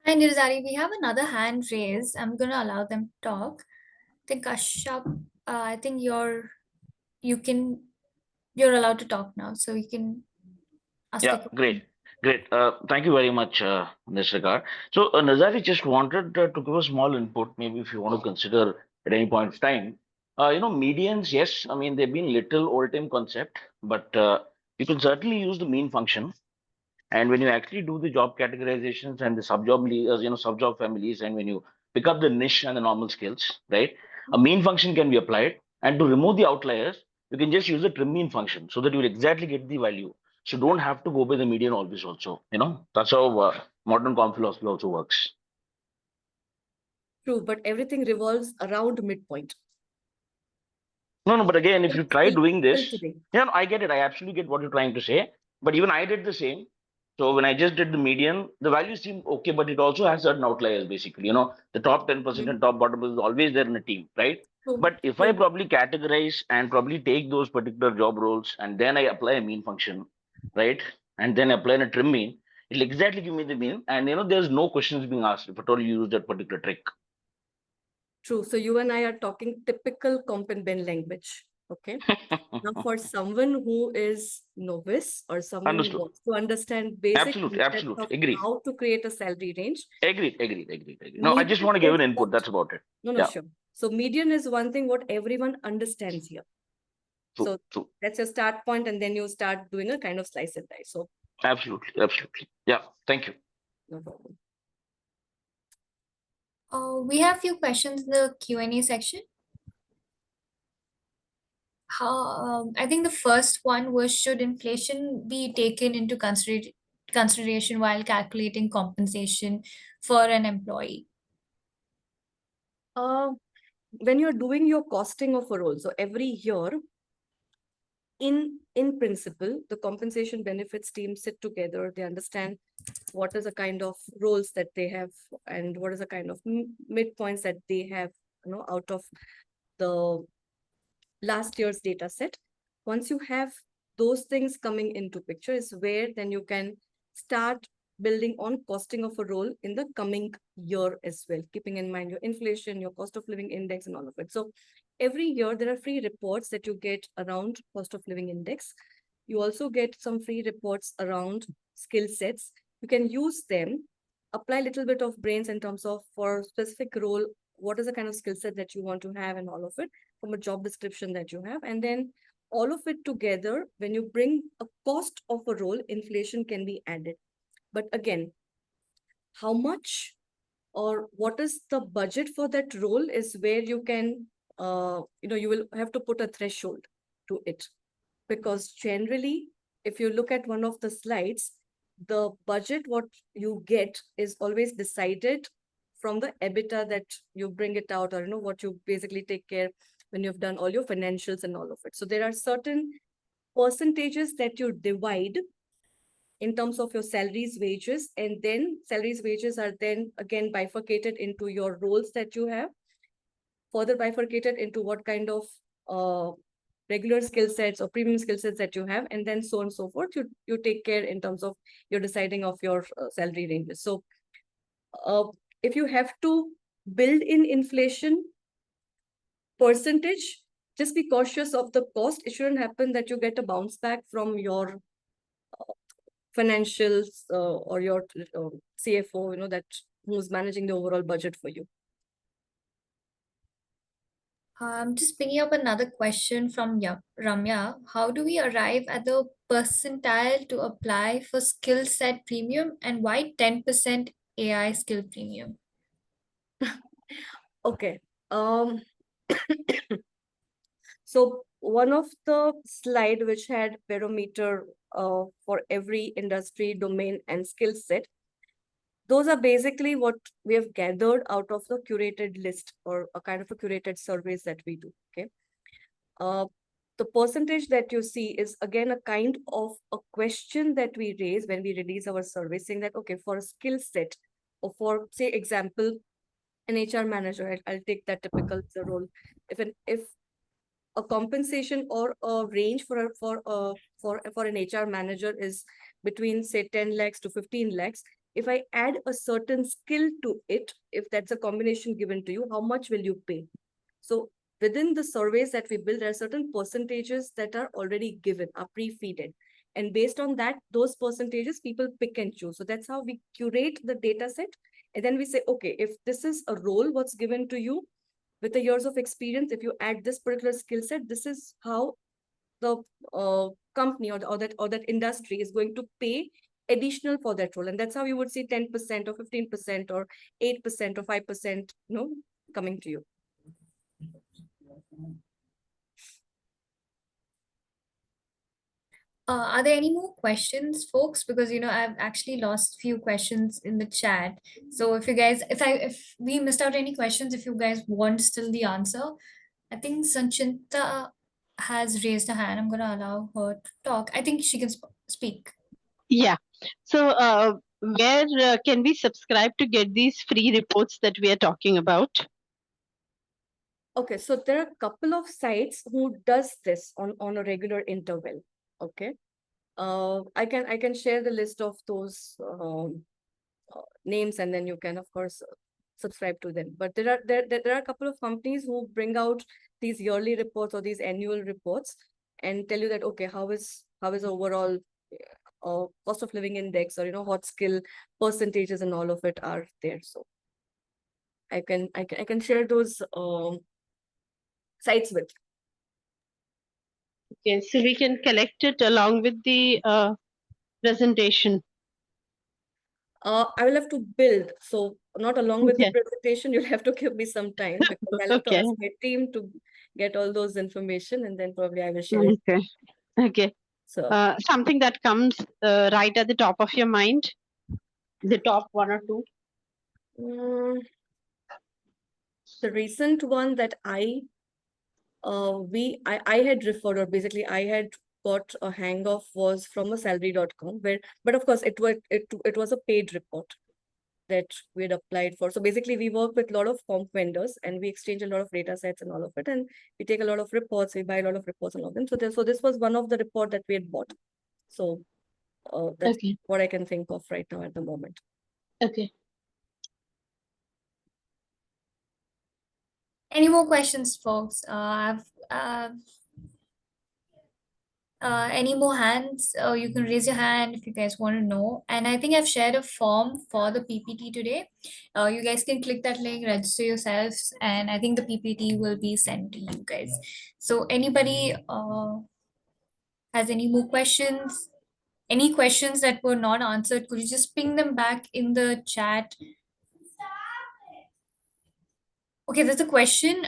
Hi, Nirzari. We have another hand raised. I'm going to allow them to talk. I think Kashyap, I think you're allowed to talk now, so you can ask your Yeah, question. great. Great. Thank you very much in this regard. So, Nazari just wanted to give a small input, maybe if you want to consider at any point of time. Medians, yes, I mean, they've been little old-time concept, but you can certainly use the mean function. And when you actually do the job categorizations and the sub-job families, and when you pick up the niche and the normal skills, right, a mean function can be applied. And to remove the outliers, you can just use the trim mean function so that you will exactly get the value. So don't have to go by the median always also. That's how modern comp philosophy also works. True, but everything revolves around midpoint. No, no, but again, if you try doing Still this, today. no, I get it. I absolutely get what you're trying to say. But even I did the same. So when I just did the median, the values seem okay, but it also has certain outliers basically. The top 10% and top bottom is always there in a team, right? True, But if I true, probably categorize and probably take those particular job roles and then I apply a mean function, right? And then apply a trim mean, it'll exactly give me the mean. And there's no questions being asked if at all you use that particular trick. true. So you and I are talking typical comp and ben language. Okay. Now, for someone who is novice, or someone who Understood. wants to understand basic Absolutely, concepts absolutely. of Agree. how to create a salary range, Agreed. No, I just median want to give is an input. what? That's about it. No, Yeah, sure. So median is one thing what everyone understands here. true, So true. that's your start point, and then you start doing a kind of slice and dice. So Absolutely. Yeah, thank you. no problem. We have few questions in the Q&A section. I think the first one was, should inflation be taken into consideration while calculating compensation for an employee? When you're doing your costing of a role, so every year, in principle, the compensation benefits team sit together. They understand what is the kind of roles that they have, and what is the kind of midpoints that they have, out of the last year's data set. Once you have those things coming into picture, is where then you can start building on costing of a role in the coming year as well, keeping in mind your inflation, your cost of living index, and all of it. So every year there are free reports that you get around cost of living index. You also get some free reports around skill sets. You can use them, apply a little bit of brains in terms of, for specific role, what is the kind of skill set that you want to have, and all of it from a job description that you have. And then all of it together, when you bring a cost of a role, inflation can be added. But again, how much or what is the budget for that role is where you can, you will have to put a threshold to it. Because generally, if you look at one of the slides, the budget, what you get is always decided from the EBITDA that you bring it out, or what you basically take care when you've done all your financials and all of it. So there are certain percentages that you divide in terms of your salaries, wages, and then salaries, wages are then again bifurcated into your roles that you have, further bifurcated into what kind of regular skill sets or premium skill sets that you have, and then so on and so forth. You take care in terms of your deciding of your salary ranges. So if you have to build in inflation percentage, just be cautious of the cost. It shouldn't happen that you get a bounce back from your financials or your CFO, that who's managing the overall budget for you. Just picking up another question from Ramya. How do we arrive at the percentile to apply for skill set premium, and why 10% AI skill premium? Okay. So one of the slide which had barometer for every industry, domain, and skill set, those are basically what we have gathered out of the curated list or a kind of a curated surveys that we do. Okay. The percentage that you see is again a kind of a question that we raise when we release our survey, saying that, okay, for a skill set or for, say, example, an HR manager, I'll take that typical role. If a compensation or a range for an HR manager is between, say, 10 lakhs to 15 lakhs, if I add a certain skill to it, if that's a combination given to you, how much will you pay? So within the surveys that we build, there are certain percentages that are already given, are pre-feeded. And based on that, those percentages people pick and choose. So that's how we curate the data set. And then we say, okay, if this is a role, what's given to you with the years of experience, if you add this particular skill set, this is how the company or that industry is going to pay additional for that role. And that's how you would see 10% or 15% or 8% or 5%, coming to you. Are there any more questions, folks? Because I've actually lost few questions in the chat. So if we missed out any questions, if you guys want still the answer, I think Sanchinta has raised a hand. I'm gonna allow her to talk. I think she can speak. Yeah. So, where can we subscribe to get these free reports that we are talking about? Okay, so there are a couple of sites who does this on a regular interval. Okay. I can share the list of those names, and then you can, of course, subscribe to them. But there are a couple of companies who bring out these yearly reports or these annual reports and tell you that, okay, how is overall cost of living index, or what skill percentages and all of it are there. So I can share those sites with. Okay, so we can collect it along with the presentation. I will have to build, so not along with the Okay. presentation. You'll have to give me some time, because I'll have to Okay. ask my team to get all those information, and then probably I will share it. Okay. Okay. So Something that comes right at the top of your mind, the top one or two. The recent one that I had referred, or basically I had got a hang of, was from a salary.com, but of course it was a paid report that we had applied for. So basically we work with a lot of comp vendors, and we exchange a lot of data sets and all of it, and we take a lot of reports, we buy a lot of reports and all of them. So this was one of the report that we had bought. So that's Okay. what I can think of right now at the moment. Okay. Any more questions, folks? Any more hands? You can raise your hand if you guys want to know. And I think I've shared a form for the PPT today. You guys can click that link, register yourselves, and I think the PPT will be sent to you guys. So anybody has any more questions? Any questions that were not answered, could you just ping them back in the chat? Okay, there's a question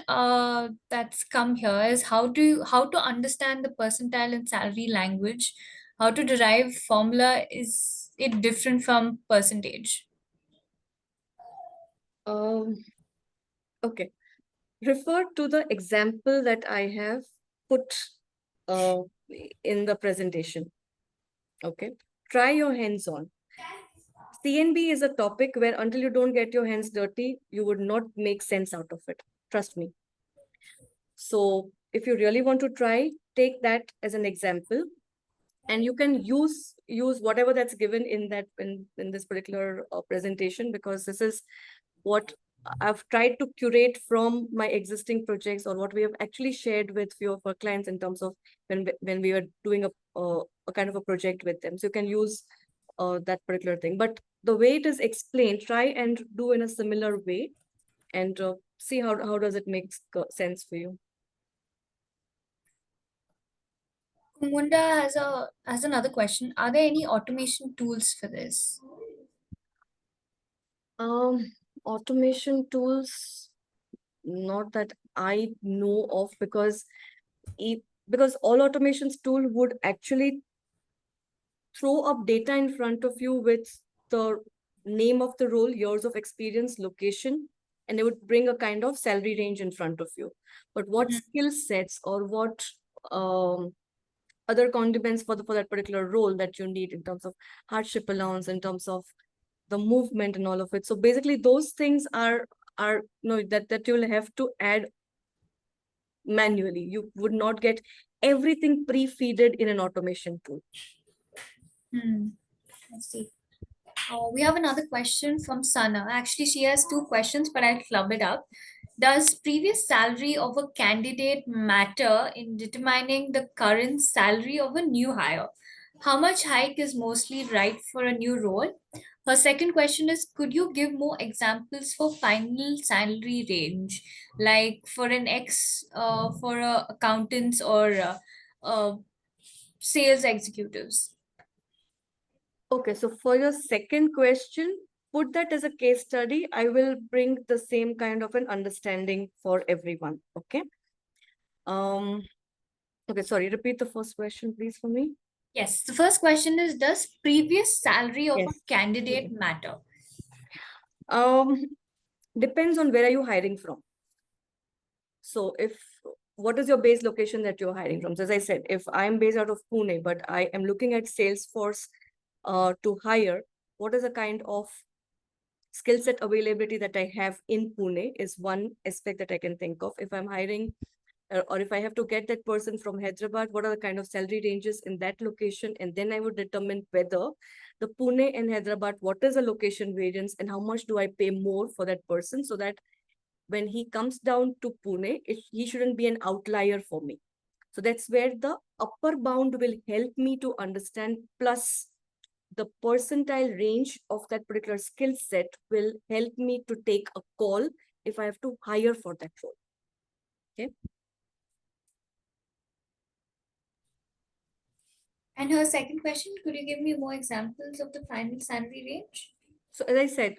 that's come here is how to understand the percentile in salary language, how to derive formula, is it different from percentage? Okay, refer to the example that I have put in the presentation. Okay, try your hands on. CNB is a topic where until you don't get your hands dirty, you would not make sense out of it. Trust me. So if you really want to try, take that as an example, and you can use whatever that's given in this particular presentation, because this is what I've tried to curate from my existing projects, or what we have actually shared with few of our clients in terms of when we were doing a kind of a project with them. So you can use that particular thing, but the way it is explained, try and do in a similar way, and see how does it make sense for you. Kumunda has another question. Are there any automation tools for this? Automation tools, not that I know of, because all automations tool would actually throw up data in front of you with the name of the role, years of experience, location, and I would bring a kind of salary range in front of you. But what Mhm. skill sets or what other condiments for that particular role that you need in terms of hardship allowance, in terms of the movement and all of it. So basically those things are that you'll have to add manually. You would not get everything pre-feeded in an automation tool. Let's see. We have another question from Sana. Actually, she has two questions, but I'll club it up. Does previous salary of a candidate matter in determining the current salary of a new hire? How much hike is mostly right for a new role? Her second question is, could you give more examples for final salary range, like for an for accountants or uh, sales executives? Okay, so for your second question, put that as a case study. I will bring the same kind of an understanding for everyone. Okay. Okay, sorry, repeat the first question, please, for me. Yes, the first question is, does previous salary of a Yes. candidate Okay. matter? Depends on where are you hiring from. So what is your base location that you're hiring from? So as I said, if I'm based out of Pune, but I am looking at Salesforce to hire, what is the kind of skill set availability that I have in Pune is one aspect that I can think of. If I'm hiring or if I have to get that person from Hyderabad, what are the kind of salary ranges in that location? And then I would determine whether the Pune and Hyderabad, what is the location variance and how much do I pay more for that person so that when he comes down to Pune, he shouldn't be an outlier for me. So that's where the upper bound will help me to understand, plus the percentile range of that particular skill set will help me to take a call if I have to hire for that role. Okay. And her second question, could you give me more examples of the final salary range? So as I said,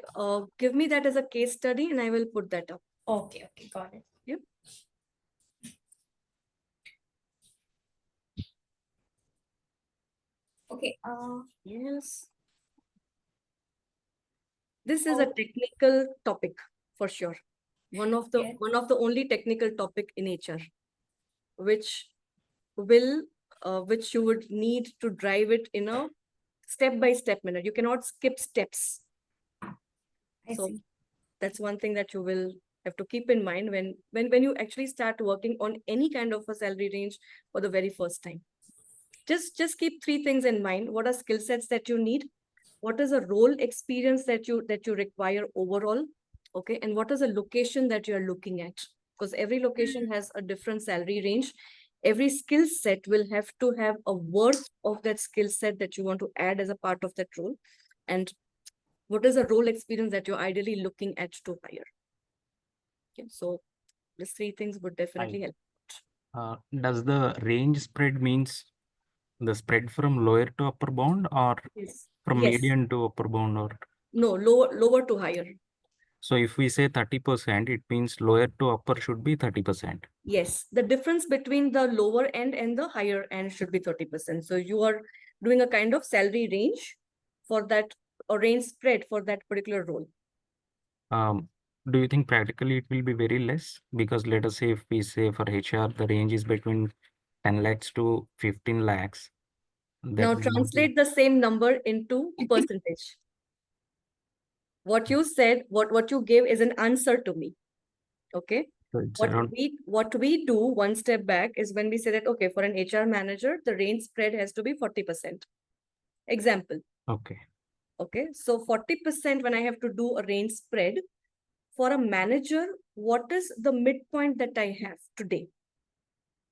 give me that as a case study and I will put that up. Okay, got it. Yep. Okay, Yes. This is a technical topic for sure. One of the only technical topic in HR, which which you would need to drive it in a step-by-step manner. You cannot skip steps. I So see. that's one thing that you will have to keep in mind when you actually start working on any kind of a salary range for the very first time. Just keep three things in mind. What are skill sets that you need? What is a role experience that you require overall? Okay, and what is a location that you are looking at? Because every location has a different salary range. Every skill set will have to have a worth of that skill set that you want to add as a part of that role. And what is a role experience that you're ideally looking at to hire? Okay, so these three things would definitely help. Does the range spread means the spread from lower to upper bound or Yes. from Yes. median to upper bound? Or no, lower to higher. So if we say 30%, it means lower to upper should be 30%. Yes, the difference between the lower end and the higher end should be 30%. So you are doing a kind of salary range for that, or range spread for that particular role. Do you think practically it will be very less? Because let us say if we say for HR, the range is between 10 lakhs to 15 lakhs. Now translate the same number into percentage. What you said, what you gave is an answer to me. Okay. So it's What we do one step back is when we say that, okay, for an HR manager, the range spread has to be 40%. Example. Okay. Okay. So 40% when I have to do a range spread for a manager, what is the midpoint that I have today?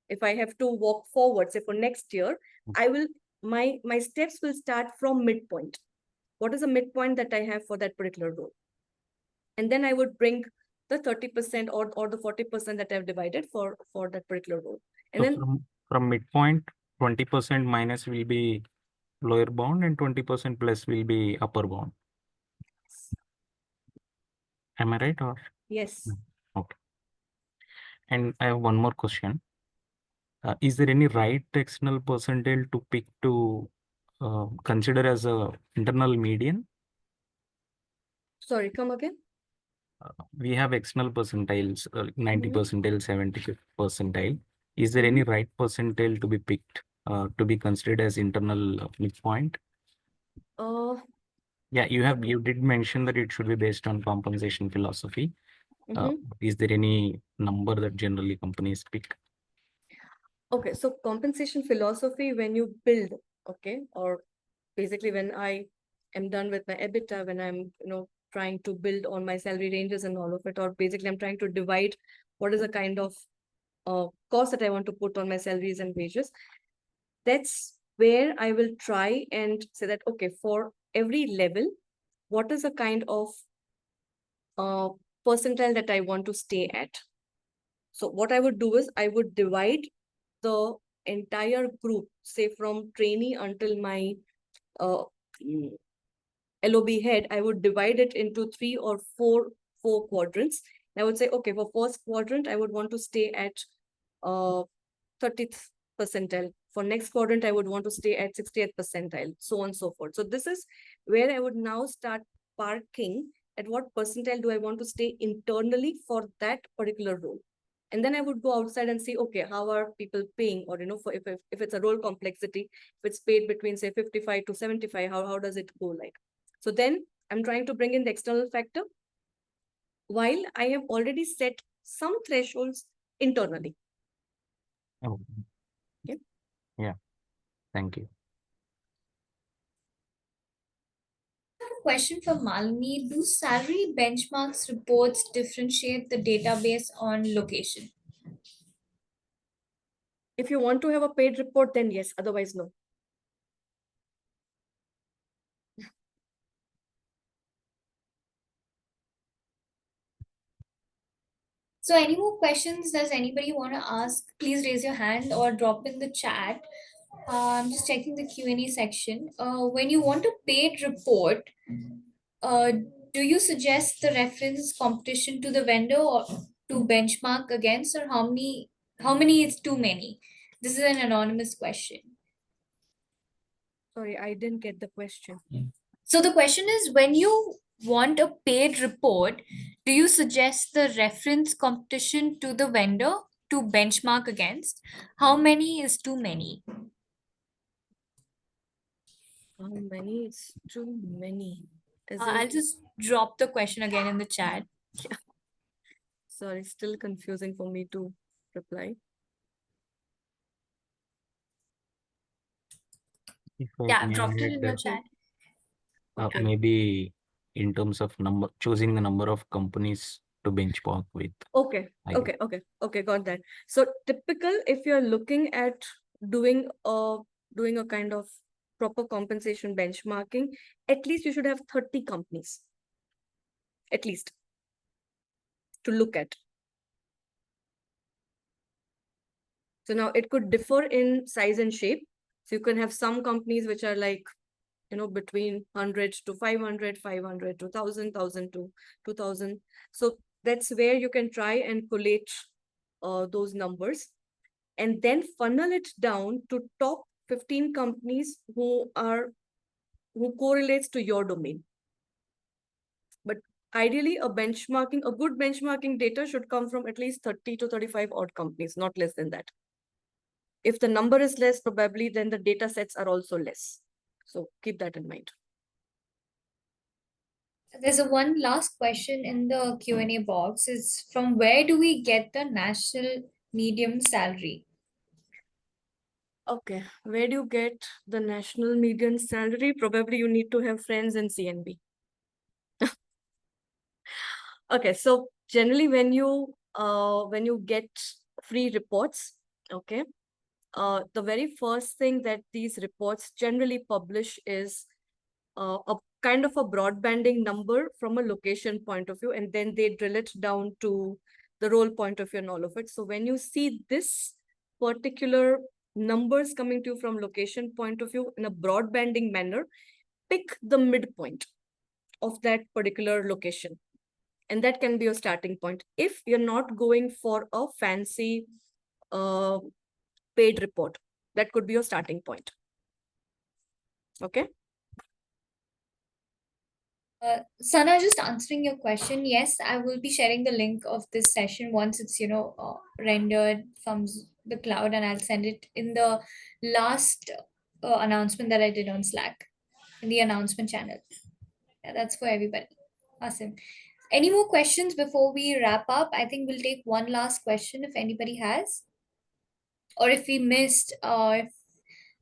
If I have to walk forward, say for next year, I will, my steps will start from midpoint. What is the midpoint that I have for that particular role? And then I would bring the 30% or the 40% that I've divided for that particular role. And so then from midpoint, 20% minus will be lower bound and 20% plus will be upper bound. Am I right? Or yes. Okay. And I have one more question. Is there any right external percentile to pick to consider as a internal median? Sorry, come again. We have external percentiles, 90 Mhm. percentile, 70 percentile. Is there any right percentile to be picked to be considered as internal midpoint? Uh, Yeah, you did mention that it should be based on compensation philosophy. mhm. Is there any number that generally companies pick? Okay, so compensation philosophy when you build, okay, or basically when I am done with my EBITDA, when I'm, trying to build on my salary ranges and all of it, or basically I'm trying to divide what is the kind of cost that I want to put on my salaries and wages. That's where I will try and say that, okay, for every level, what is the kind of percentile that I want to stay at? So what I would do is I would divide the entire group, say from trainee until my uh, mm, LOB head, I would divide it into three or four quadrants. I would say, okay, for first quadrant, I would want to stay at 30th percentile. For next quadrant, I would want to stay at 60th percentile, so on and so forth. So this is where I would now start parking at what percentile do I want to stay internally for that particular role. And then I would go outside and see, okay, how are people paying? Or, for if it's a role complexity, if it's paid between, say, 55 to 75, how does it go like? So then I'm trying to bring in the external factor while I have already set some thresholds internally. Oh, Okay. yeah. Thank you. Question for Malini. Do salary benchmarks reports differentiate the database on location? If you want to have a paid report, then yes, otherwise no. So any more questions does anybody want to ask? Please raise your hand or drop in the chat. I'm just checking the Q&A section. When you want a paid report, uh, do you suggest the reference competition to the vendor or to benchmark against, or how many is too many? This is an anonymous question. Sorry, I didn't get the question. So the question is, when you want a paid report, do you suggest the reference competition to the vendor to benchmark against? How many is too many? How many is too many? As I'll in, just drop the question again in the chat. sorry, still confusing for me to reply. If I Yeah, I've may dropped it add in your that, chat. Okay. maybe in terms of choosing the number of companies to benchmark with. Okay, I guess. okay, got that. So typical, if you're looking at doing a kind of proper compensation benchmarking, at least you should have 30 companies, at least, to look at. So now it could differ in size and shape. So you can have some companies which are like, between 100 to 500, 500 to 1000, 1000 to 2000. So that's where you can try and collate those numbers and then funnel it down to top 15 companies who correlates to your domain. But ideally, a good benchmarking data should come from at least 30 to 35 odd companies, not less than that. If the number is less, probably then the data sets are also less. So keep that in mind. There's a one last question in the Q&A box. It's from where do we get the national medium salary? Okay, where do you get the national median salary? Probably you need to have friends in CNB. Okay, so generally when you get free reports, okay, the very first thing that these reports generally publish is a kind of a broadbanding number from a location point of view, and then they drill it down to the role point of view and all of it. So when you see this particular numbers coming to you from location point of view in a broadbanding manner, pick the midpoint of that particular location. And that can be your starting point. If you're not going for a fancy paid report, that could be your starting point. Okay. Sana, just answering your question, yes, I will be sharing the link of this session once it's, rendered from the cloud, and I'll send it in the last announcement that I did on Slack, in the announcement channel. Yeah, that's for everybody. Awesome. Any more questions before we wrap up? I think we'll take one last question if anybody has. Or if we missed, if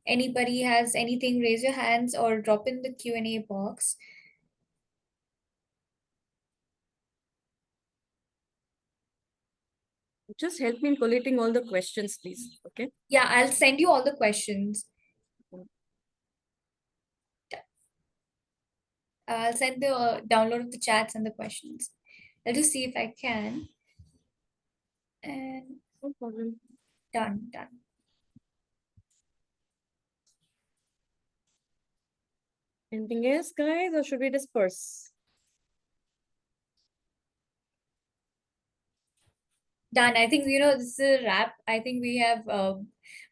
anybody has anything, raise your hands or drop in the Q&A box. Just help me in collating all the questions, please. Okay. Yeah, I'll send you all the questions. I'll send the download of the chats and the questions. I'll just see if I can. And No problem. done. Anything else, guys, or should we disperse? Done. I think, this is a wrap. I think we have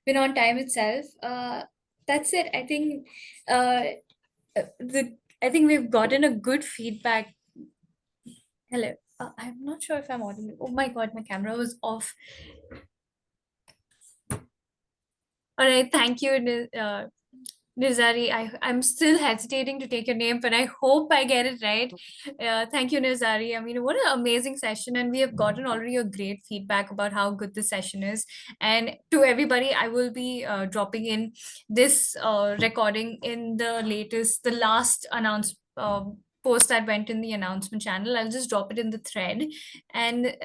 been on time itself. That's it. I think I think we've gotten a good feedback. Hello. I'm not sure if I'm audible. Oh my God, my camera was off. All right, thank you, Nirzari. I'm still hesitating to take your name, but I hope I get it right. Thank you, Nirzari. I mean, what an amazing session, and we have gotten already a great feedback about how good this session is. And to everybody, I will be dropping in this recording in the last announcement. Post that went in the announcement channel. I'll just drop it in the thread, and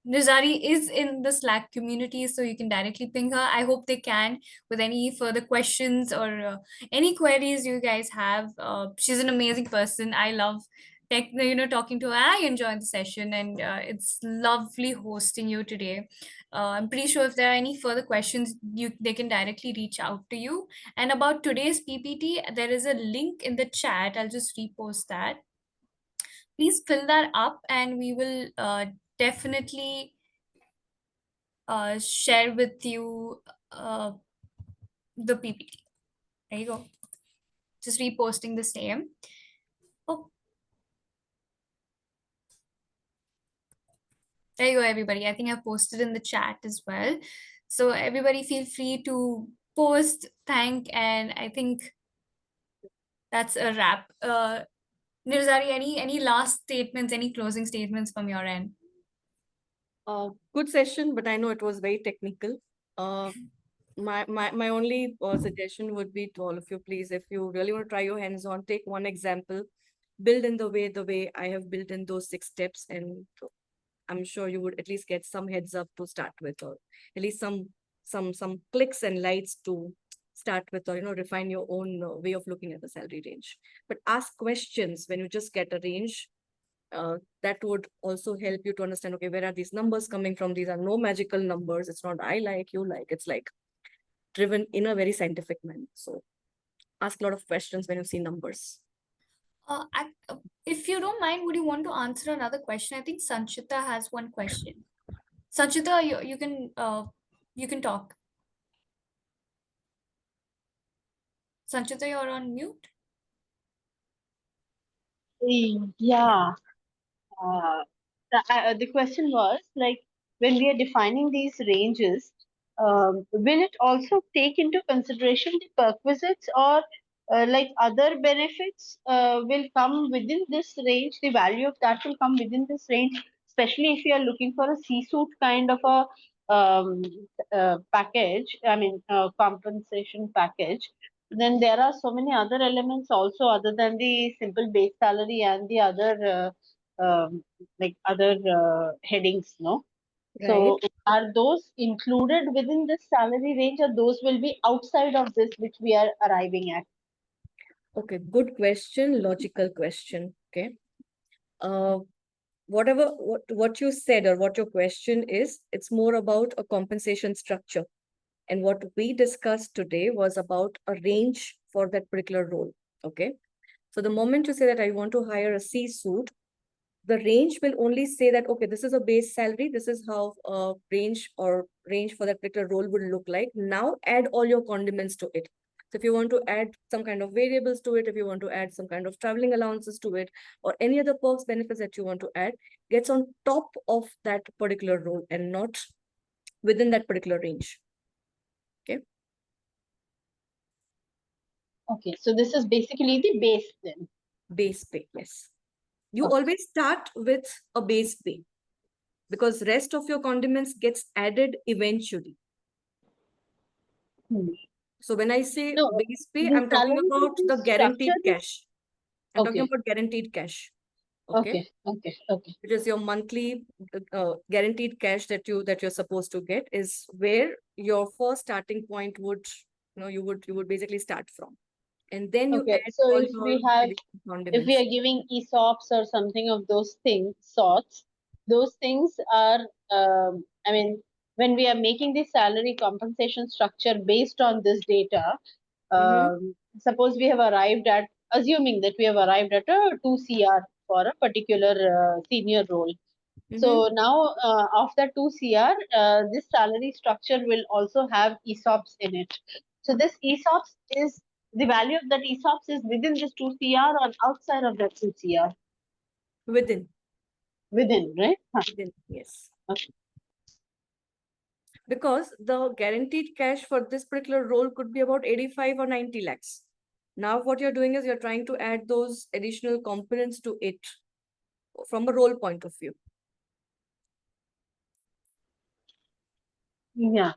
Nizari is in the Slack community, so you can directly ping her. I hope they can with any further questions or any queries you guys have. She's an amazing person. I love talking to her. I enjoyed the session, and it's lovely hosting you today. I'm pretty sure if there are any further questions, they can directly reach out to you. And about today's PPT, there is a link in the chat. I'll just repost that. Please fill that up, and we will definitely share with you the PPT. There you go. Just reposting the same. Oh, there you go, everybody. I think I've posted in the chat as well. So everybody feel free to post, thank, and I think that's a wrap. Nirzari, any last statements, any closing statements from your end? Good session, but I know it was very technical. My only suggestion would be to all of you, please, if you really want to try your hands on, take one example, build in the way I have built in those 6 steps, and I'm sure you would at least get some heads up to start with, or at least some clicks and lights to start with, or refine your own way of looking at the salary range. But ask questions when you just get a range. That would also help you to understand, okay, where are these numbers coming from? These are no magical numbers. It's not I like, you like. It's like driven in a very scientific manner. So ask a lot of questions when you see numbers. If you don't mind, would you want to answer another question? I think Sanchita has one question. Sanchita, you can talk. Sanchita, you're on mute. Yeah. The question was like, when we are defining these ranges, will it also take into consideration the perquisites, or like other benefits will come within this range? The value of that will come within this range, especially if you are looking for a C-suite kind of a package, I mean, compensation package. Then there are so many other elements also other than the simple base salary and the other like other headings, no? So Right. are those included within this salary range, or those will be outside of this which we are arriving at? Okay, good question, logical question. Okay. What you said, or what your question is, it's more about a compensation structure. And what we discussed today was about a range for that particular role. Okay. So the moment you say that I want to hire a C-suite, the range will only say that, okay, this is a base salary. This is how range for that particular role would look like. Now add all your condiments to it. So if you want to add some kind of variables to it, if you want to add some kind of traveling allowances to it, or any other perks, benefits that you want to add, gets on top of that particular role and not within that particular range. Okay. Okay, so this is basically the base then. Base pay, yes. You Okay. always start with a base pay because rest of your condiments gets added eventually. Hmm. So when I say No, base pay, the I'm talking salary about the is guaranteed structured. cash. I'm talking Okay. about guaranteed cash. Okay. Okay. Which is your monthly guaranteed cash that you're supposed to get, is where your first starting point would, you would basically start from. And then you Okay. add So all if your we have, additional if we condiments. are giving ESOPs or something of those things, sorts, those things are, I mean, when we are making the salary compensation structure based on this data, suppose we have arrived at, assuming that we have arrived at a 2 CR for a particular senior role. So now, of that 2 CR, this salary structure will also have ESOPs in it. So this ESOPs is, the value of that ESOPs is within this 2 CR or outside of that 2 CR? Within. Within, right? Huh. Within, yes. Okay. Because the guaranteed cash for this particular role could be about 85 or 90 lakhs. Now what you're doing is you're trying to add those additional components to it from a role point of view. Yeah.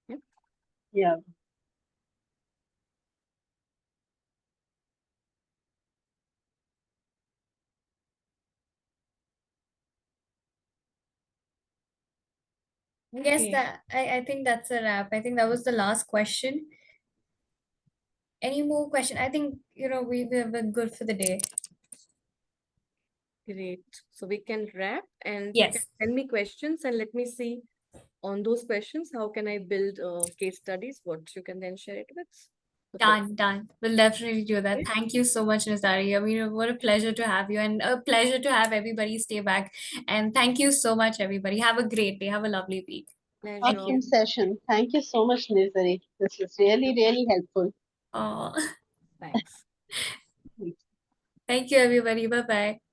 Yep. Yeah. Yes, Okay. that I think that's a wrap. I think that was the last question. Any more question? I think we've been good for the day. Great. So we can wrap, and you can Yes. send me questions and let me see on those questions how can I build case studies, what you can then share it with. Done. We'll definitely do that. Okay. Thank you so much, Nizari. I mean, what a pleasure to have you, and a pleasure to have everybody stay back. And thank you so much, everybody. Have a great day. Have a lovely week. Pleasure. Awesome session. Thank you so much, Nirzari. This was really, really helpful. Oh, Thanks. thank you, everybody. Bye bye.